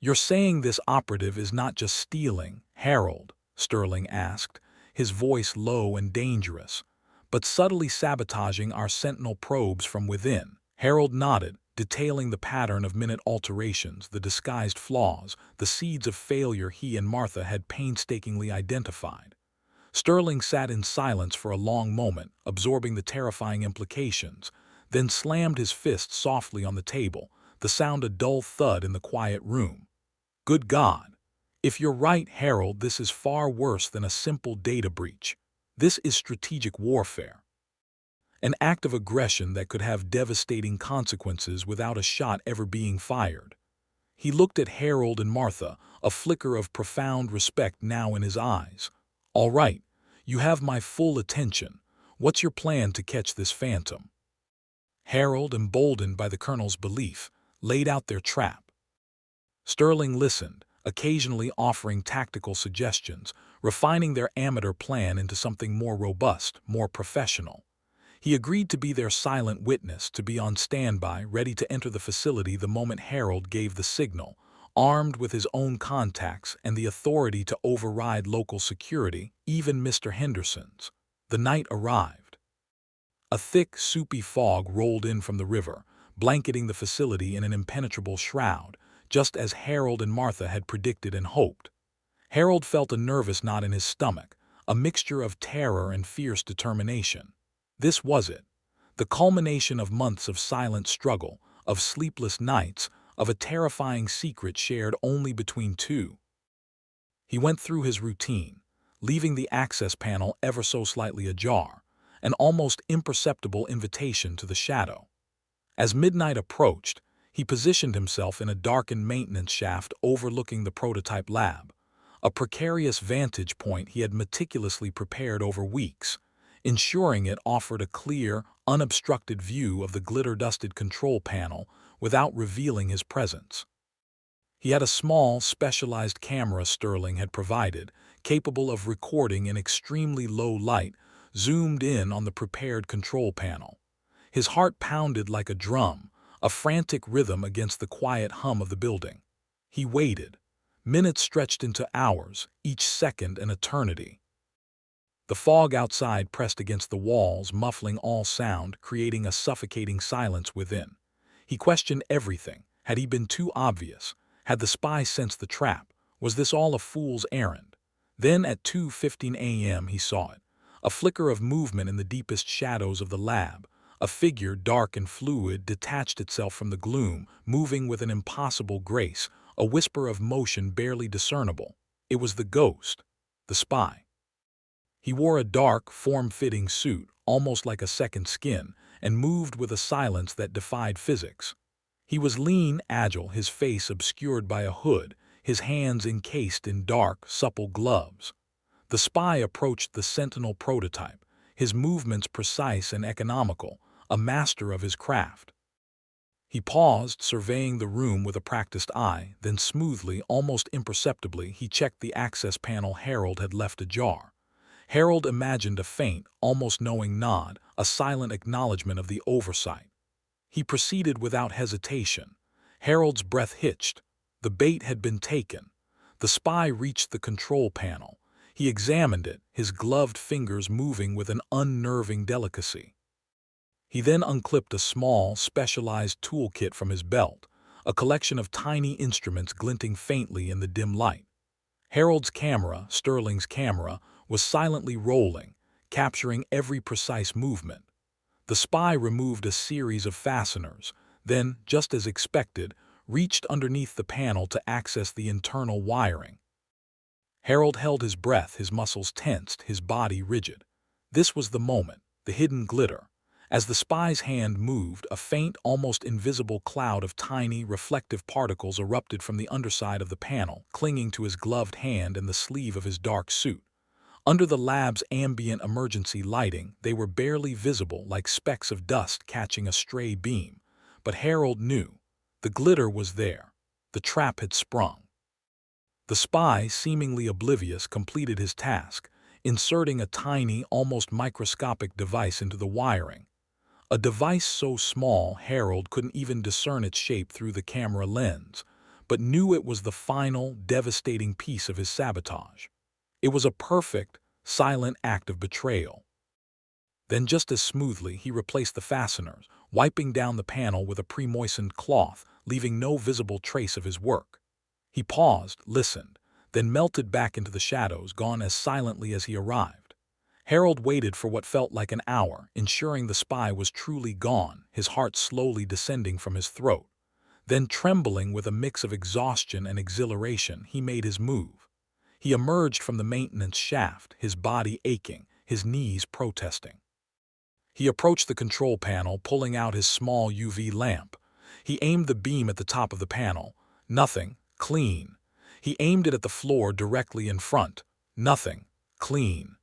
Speaker 1: "You're saying this operative is not just stealing, Harold?" Sterling asked, his voice low and dangerous, "but subtly sabotaging our Sentinel probes from within." Harold nodded, detailing the pattern of minute alterations, the disguised flaws, the seeds of failure he and Martha had painstakingly identified. Sterling sat in silence for a long moment, absorbing the terrifying implications, then slammed his fist softly on the table, the sound a dull thud in the quiet room. "Good God! If you're right, Harold, this is far worse than a simple data breach. This is strategic warfare. An act of aggression that could have devastating consequences without a shot ever being fired." He looked at Harold and Martha, a flicker of profound respect now in his eyes. "All right, you have my full attention. What's your plan to catch this phantom?" Harold, emboldened by the colonel's belief, laid out their trap. Sterling listened, occasionally offering tactical suggestions, refining their amateur plan into something more robust, more professional. He agreed to be their silent witness, to be on standby, ready to enter the facility the moment Harold gave the signal, armed with his own contacts and the authority to override local security, even Mr. Henderson's. The night arrived. A thick, soupy fog rolled in from the river, blanketing the facility in an impenetrable shroud, just as Harold and Martha had predicted and hoped. Harold felt a nervous knot in his stomach, a mixture of terror and fierce determination. This was it, the culmination of months of silent struggle, of sleepless nights, of a terrifying secret shared only between two. He went through his routine, leaving the access panel ever so slightly ajar, an almost imperceptible invitation to the shadow. As midnight approached, he positioned himself in a darkened maintenance shaft overlooking the prototype lab, a precarious vantage point he had meticulously prepared over weeks, ensuring it offered a clear, unobstructed view of the glitter-dusted control panel without revealing his presence. He had a small, specialized camera Sterling had provided, capable of recording in extremely low light, zoomed in on the prepared control panel. His heart pounded like a drum, a frantic rhythm against the quiet hum of the building. He waited. Minutes stretched into hours, each second an eternity. The fog outside pressed against the walls, muffling all sound, creating a suffocating silence within. He questioned everything. Had he been too obvious? Had the spy sensed the trap? Was this all a fool's errand? Then at 2:15 a.m. he saw it. A flicker of movement in the deepest shadows of the lab. A figure, dark and fluid, detached itself from the gloom, moving with an impossible grace, a whisper of motion barely discernible. It was the ghost, the spy. He wore a dark, form-fitting suit, almost like a second skin, and moved with a silence that defied physics. He was lean, agile, his face obscured by a hood, his hands encased in dark, supple gloves. The spy approached the Sentinel prototype, his movements precise and economical, a master of his craft. He paused, surveying the room with a practiced eye, then smoothly, almost imperceptibly, he checked the access panel Harold had left ajar. Harold imagined a faint, almost knowing nod, a silent acknowledgement of the oversight. He proceeded without hesitation. Harold's breath hitched. The bait had been taken. The spy reached the control panel. He examined it, his gloved fingers moving with an unnerving delicacy. He then unclipped a small, specialized toolkit from his belt, a collection of tiny instruments glinting faintly in the dim light. Harold's camera, Sterling's camera, was silently rolling, capturing every precise movement. The spy removed a series of fasteners, then, just as expected, reached underneath the panel to access the internal wiring. Harold held his breath, his muscles tensed, his body rigid. This was the moment, the hidden glitter. As the spy's hand moved, a faint, almost invisible cloud of tiny, reflective particles erupted from the underside of the panel, clinging to his gloved hand and the sleeve of his dark suit. Under the lab's ambient emergency lighting, they were barely visible, like specks of dust catching a stray beam. But Harold knew. The glitter was there. The trap had sprung. The spy, seemingly oblivious, completed his task, inserting a tiny, almost microscopic device into the wiring. A device so small Harold couldn't even discern its shape through the camera lens, but knew it was the final, devastating piece of his sabotage. It was a perfect, silent act of betrayal. Then just as smoothly he replaced the fasteners, wiping down the panel with a pre-moistened cloth, leaving no visible trace of his work. He paused, listened, then melted back into the shadows, gone as silently as he arrived. Harold waited for what felt like an hour, ensuring the spy was truly gone, his heart slowly descending from his throat. Then, trembling with a mix of exhaustion and exhilaration, he made his move. He emerged from the maintenance shaft, his body aching, his knees protesting. He approached the control panel, pulling out his small UV lamp. He aimed the beam at the top of the panel. Nothing. Clean. He aimed it at the floor directly in front. Nothing. Clean.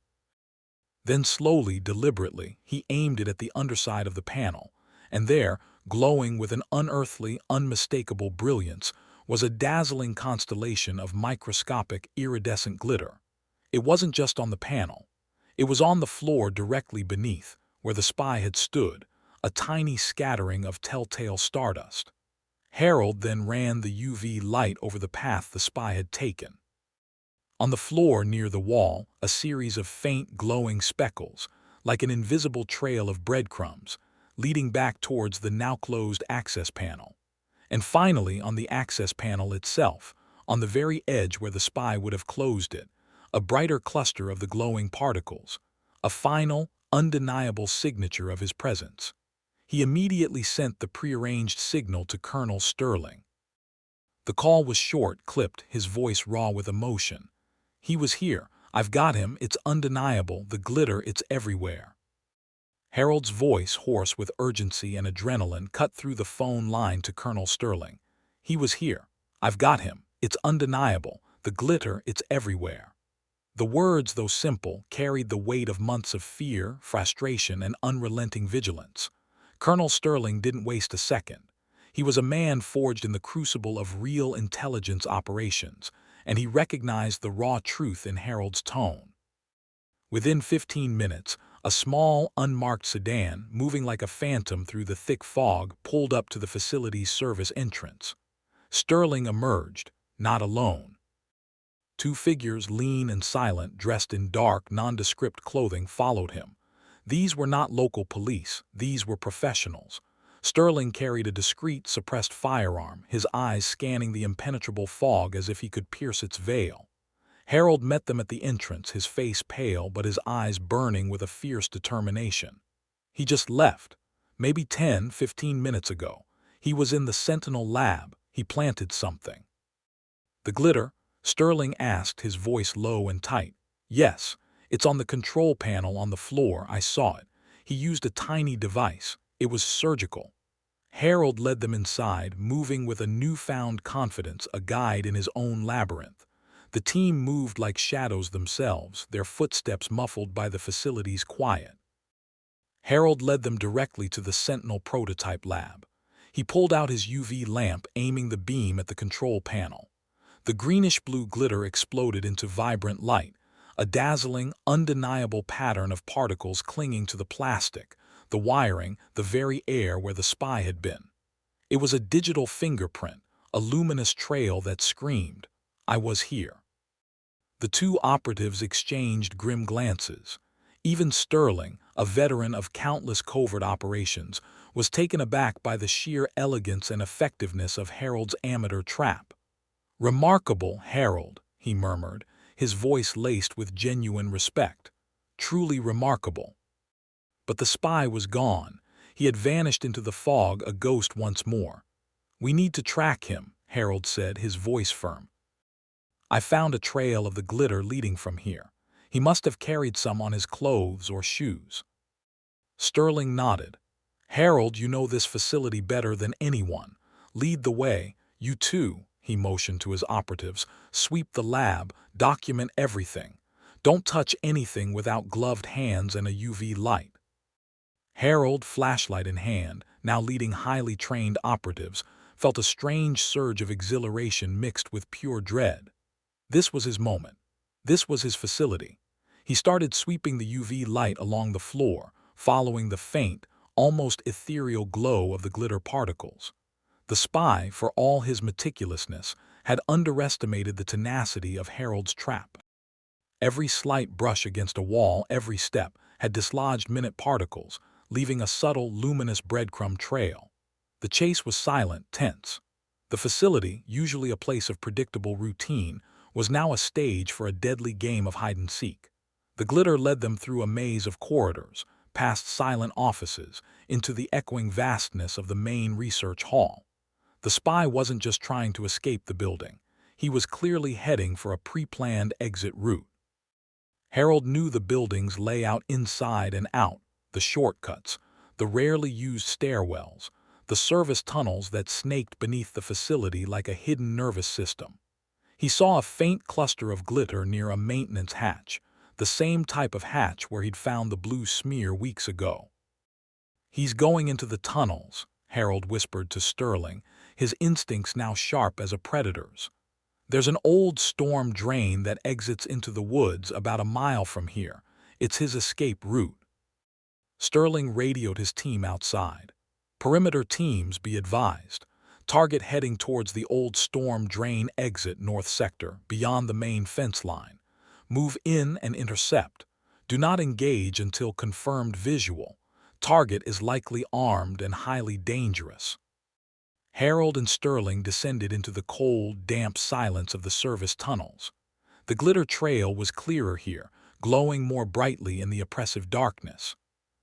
Speaker 1: Then slowly, deliberately, he aimed it at the underside of the panel, and there, glowing with an unearthly, unmistakable brilliance, was a dazzling constellation of microscopic, iridescent glitter. It wasn't just on the panel. It was on the floor directly beneath, where the spy had stood, a tiny scattering of telltale stardust. Harold then ran the UV light over the path the spy had taken. On the floor near the wall, a series of faint, glowing speckles, like an invisible trail of breadcrumbs, leading back towards the now-closed access panel. And finally, on the access panel itself, on the very edge where the spy would have closed it, a brighter cluster of the glowing particles, a final, undeniable signature of his presence. He immediately sent the prearranged signal to Colonel Sterling. The call was short, clipped, his voice raw with emotion. "He was here. I've got him. It's undeniable. The glitter, it's everywhere." Harold's voice, hoarse with urgency and adrenaline, cut through the phone line to Colonel Sterling. "He was here. I've got him. It's undeniable. The glitter, it's everywhere." The words, though simple, carried the weight of months of fear, frustration, and unrelenting vigilance. Colonel Sterling didn't waste a second. He was a man forged in the crucible of real intelligence operations, and he recognized the raw truth in Harold's tone. Within 15 minutes, a small, unmarked sedan, moving like a phantom through the thick fog, pulled up to the facility's service entrance. Sterling emerged, not alone. Two figures, lean and silent, dressed in dark, nondescript clothing, followed him. These were not local police, these were professionals. Sterling carried a discreet, suppressed firearm, his eyes scanning the impenetrable fog as if he could pierce its veil. Harold met them at the entrance, his face pale but his eyes burning with a fierce determination. He just left. Maybe 10, 15 minutes ago. He was in the Sentinel lab. He planted something. "The glitter?" Sterling asked, his voice low and tight. "Yes. It's on the control panel on the floor. I saw it. He used a tiny device. It was surgical." Harold led them inside, moving with a newfound confidence, a guide in his own labyrinth. The team moved like shadows themselves, their footsteps muffled by the facility's quiet. Harold led them directly to the Sentinel prototype lab. He pulled out his UV lamp, aiming the beam at the control panel. The greenish-blue glitter exploded into vibrant light, a dazzling, undeniable pattern of particles clinging to the plastic, the wiring, the very air where the spy had been. It was a digital fingerprint, a luminous trail that screamed, "I was here." The two operatives exchanged grim glances. Even Sterling, a veteran of countless covert operations, was taken aback by the sheer elegance and effectiveness of Harold's amateur trap. "Remarkable, Harold," he murmured, his voice laced with genuine respect. "Truly remarkable." But the spy was gone. He had vanished into the fog, a ghost once more. "We need to track him," Harold said, his voice firm. "I found a trail of the glitter leading from here. He must have carried some on his clothes or shoes." Sterling nodded. "Harold, you know this facility better than anyone. Lead the way. You too," he motioned to his operatives. "Sweep the lab, document everything. Don't touch anything without gloved hands and a UV light." Harold, flashlight in hand, now leading highly trained operatives, felt a strange surge of exhilaration mixed with pure dread. This was his moment. This was his facility. He started sweeping the UV light along the floor, following the faint, almost ethereal glow of the glitter particles. The spy, for all his meticulousness, had underestimated the tenacity of Harold's trap. Every slight brush against a wall, every step, had dislodged minute particles, leaving a subtle, luminous breadcrumb trail. The chase was silent, tense. The facility, usually a place of predictable routine, was now a stage for a deadly game of hide-and-seek. The glitter led them through a maze of corridors, past silent offices, into the echoing vastness of the main research hall. The spy wasn't just trying to escape the building. He was clearly heading for a pre-planned exit route. Harold knew the building's layout inside and out, the shortcuts, the rarely used stairwells, the service tunnels that snaked beneath the facility like a hidden nervous system. He saw a faint cluster of glitter near a maintenance hatch, the same type of hatch where he'd found the blue smear weeks ago. "He's going into the tunnels," Harold whispered to Sterling, his instincts now sharp as a predator's. "There's an old storm drain that exits into the woods about a mile from here. It's his escape route." Sterling radioed his team outside. "Perimeter teams, be advised. Target heading towards the old storm drain exit north sector, beyond the main fence line. Move in and intercept. Do not engage until confirmed visual. Target is likely armed and highly dangerous. Harold and Sterling descended into the cold, damp silence of the service tunnels. The glitter trail was clearer here, glowing more brightly in the oppressive darkness.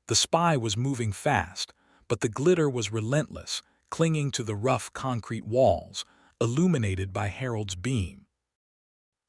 Speaker 1: The spy was moving fast, but the glitter was relentless, clinging to the rough concrete walls, illuminated by Harold's beam.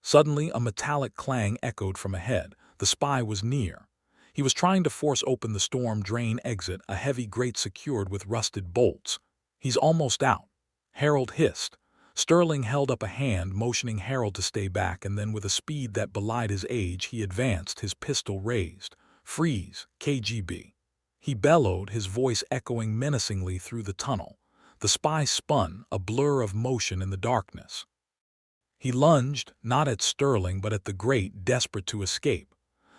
Speaker 1: Suddenly, a metallic clang echoed from ahead. The spy was near. He was trying to force open the storm drain exit, a heavy grate secured with rusted bolts. "He's almost out," Harold hissed. Sterling held up a hand, motioning Harold to stay back, and then with a speed that belied his age, he advanced, his pistol raised. "Freeze, KGB." He bellowed, his voice echoing menacingly through the tunnel. The spy spun, a blur of motion in the darkness. He lunged, not at Sterling but at the grate, desperate to escape.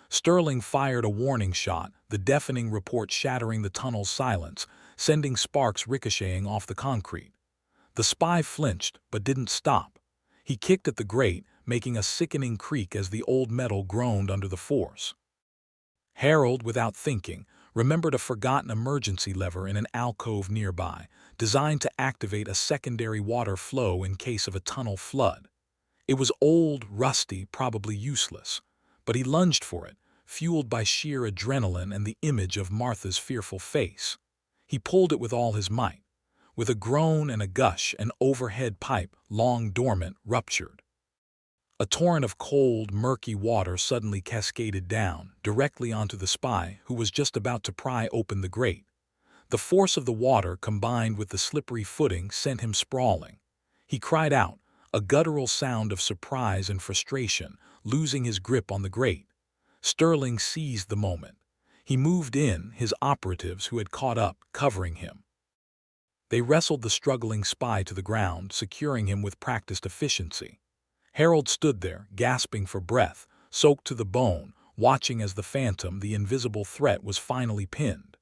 Speaker 1: Sterling fired a warning shot, the deafening report shattering the tunnel's silence, sending sparks ricocheting off the concrete. The spy flinched, but didn't stop. He kicked at the grate, making a sickening creak as the old metal groaned under the force. Harold, without thinking, remembered a forgotten emergency lever in an alcove nearby, designed to activate a secondary water flow in case of a tunnel flood. It was old, rusty, probably useless, but he lunged for it, fueled by sheer adrenaline and the image of Martha's fearful face. He pulled it with all his might. With a groan and a gush, an overhead pipe, long dormant, ruptured. A torrent of cold, murky water suddenly cascaded down, directly onto the spy, who was just about to pry open the grate. The force of the water, combined with the slippery footing, sent him sprawling. He cried out, a guttural sound of surprise and frustration, losing his grip on the grate. Sterling seized the moment. He moved in, his operatives, who had caught up, covering him. They wrestled the struggling spy to the ground, securing him with practiced efficiency. Harold stood there, gasping for breath, soaked to the bone, watching as the phantom, the invisible threat, was finally pinned.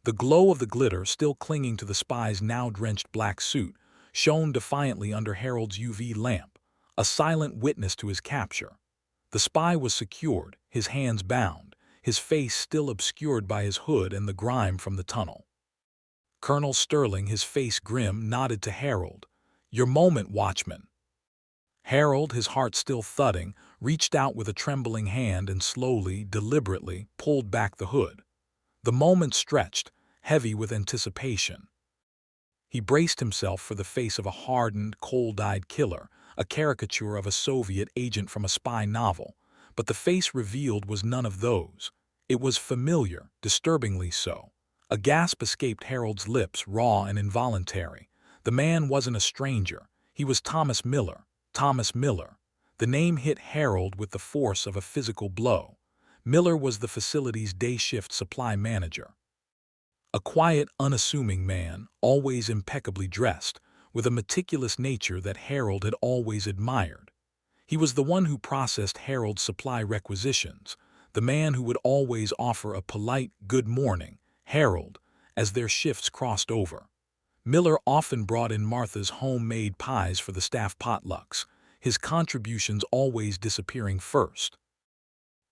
Speaker 1: The glow of the glitter, still clinging to the spy's now drenched black suit, shone defiantly under Harold's UV lamp, a silent witness to his capture. The spy was secured, his hands bound, his face still obscured by his hood and the grime from the tunnel. Colonel Sterling, his face grim, nodded to Harold. "Your moment, Watchman." Harold, his heart still thudding, reached out with a trembling hand and slowly, deliberately, pulled back the hood. The moment stretched, heavy with anticipation. He braced himself for the face of a hardened, cold-eyed killer, a caricature of a Soviet agent from a spy novel, but the face revealed was none of those. It was familiar, disturbingly so. A gasp escaped Harold's lips, raw and involuntary. The man wasn't a stranger. He was Thomas Miller. Thomas Miller. The name hit Harold with the force of a physical blow. Miller was the facility's day-shift supply manager. A quiet, unassuming man, always impeccably dressed, with a meticulous nature that Harold had always admired. He was the one who processed Harold's supply requisitions, the man who would always offer a polite "good morning, Harold," as their shifts crossed over. Miller often brought in Martha's homemade pies for the staff potlucks, his contributions always disappearing first.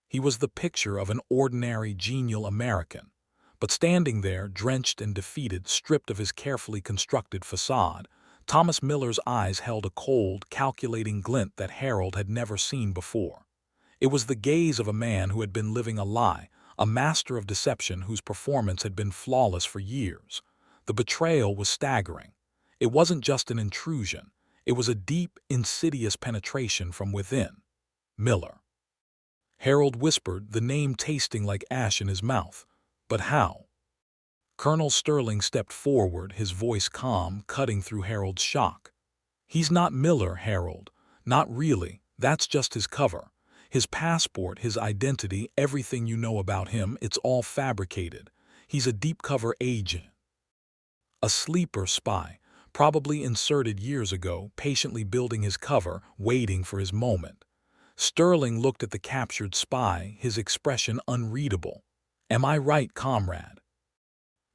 Speaker 1: He was the picture of an ordinary, genial American. But standing there, drenched and defeated, stripped of his carefully constructed facade, Thomas Miller's eyes held a cold, calculating glint that Harold had never seen before. It was the gaze of a man who had been living a lie, a master of deception whose performance had been flawless for years. The betrayal was staggering. It wasn't just an intrusion. It was a deep, insidious penetration from within. Miller. Harold whispered, the name tasting like ash in his mouth. But how? Colonel Sterling stepped forward, his voice calm, cutting through Harold's shock. "He's not Miller, Harold. Not really. That's just his cover. His passport, his identity, everything you know about him, it's all fabricated. He's a deep-cover agent. A sleeper spy, probably inserted years ago, patiently building his cover, waiting for his moment." Sterling looked at the captured spy, his expression unreadable. "Am I right, comrade?"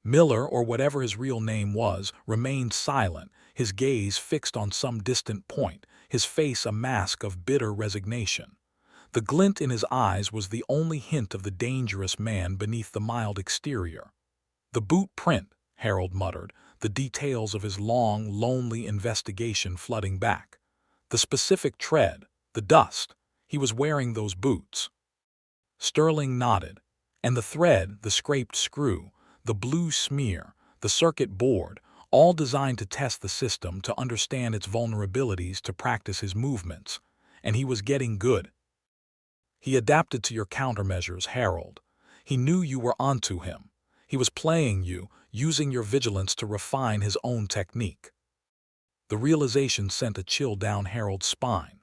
Speaker 1: Miller, or whatever his real name was, remained silent, his gaze fixed on some distant point, his face a mask of bitter resignation. The glint in his eyes was the only hint of the dangerous man beneath the mild exterior. "The boot print," Harold muttered, the details of his long, lonely investigation flooding back. "The specific tread, the dust. He was wearing those boots." Sterling nodded. "And the thread, the scraped screw, the blue smear, the circuit board, all designed to test the system, to understand its vulnerabilities, to practice his movements. And he was getting good. He adapted to your countermeasures, Harold. He knew you were onto him. He was playing you, using your vigilance to refine his own technique." The realization sent a chill down Harold's spine.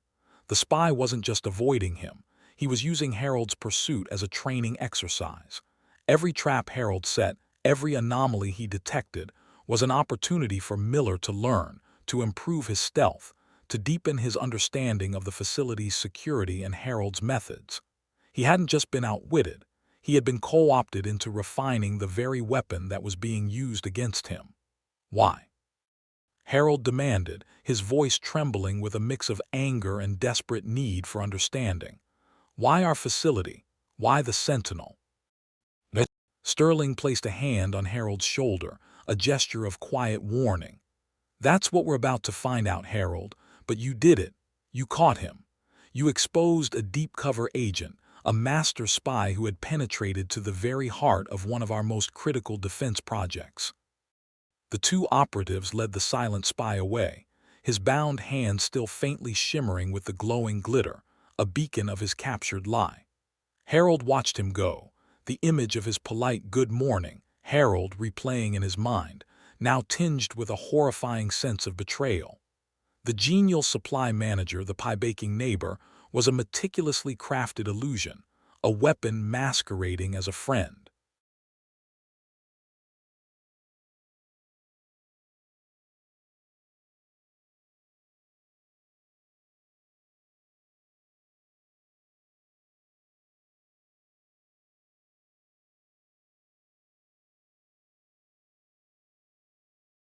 Speaker 1: The spy wasn't just avoiding him. He was using Harold's pursuit as a training exercise. Every trap Harold set, every anomaly he detected, was an opportunity for Miller to learn, to improve his stealth, to deepen his understanding of the facility's security and Harold's methods. He hadn't just been outwitted. He had been co-opted into refining the very weapon that was being used against him. "Why?" Harold demanded, his voice trembling with a mix of anger and desperate need for understanding. "Why our facility? Why the Sentinel?" Sterling placed a hand on Harold's shoulder, a gesture of quiet warning. "That's what we're about to find out, Harold. But you did it. You caught him. You exposed a deep-cover agent, a master spy who had penetrated to the very heart of one of our most critical defense projects." The two operatives led the silent spy away, his bound hand still faintly shimmering with the glowing glitter, a beacon of his captured lie. Harold watched him go, the image of his polite "good morning," Harold replaying in his mind, now tinged with a horrifying sense of betrayal. The genial supply manager, the pie-baking neighbor, was a meticulously crafted illusion, a weapon masquerading as a friend.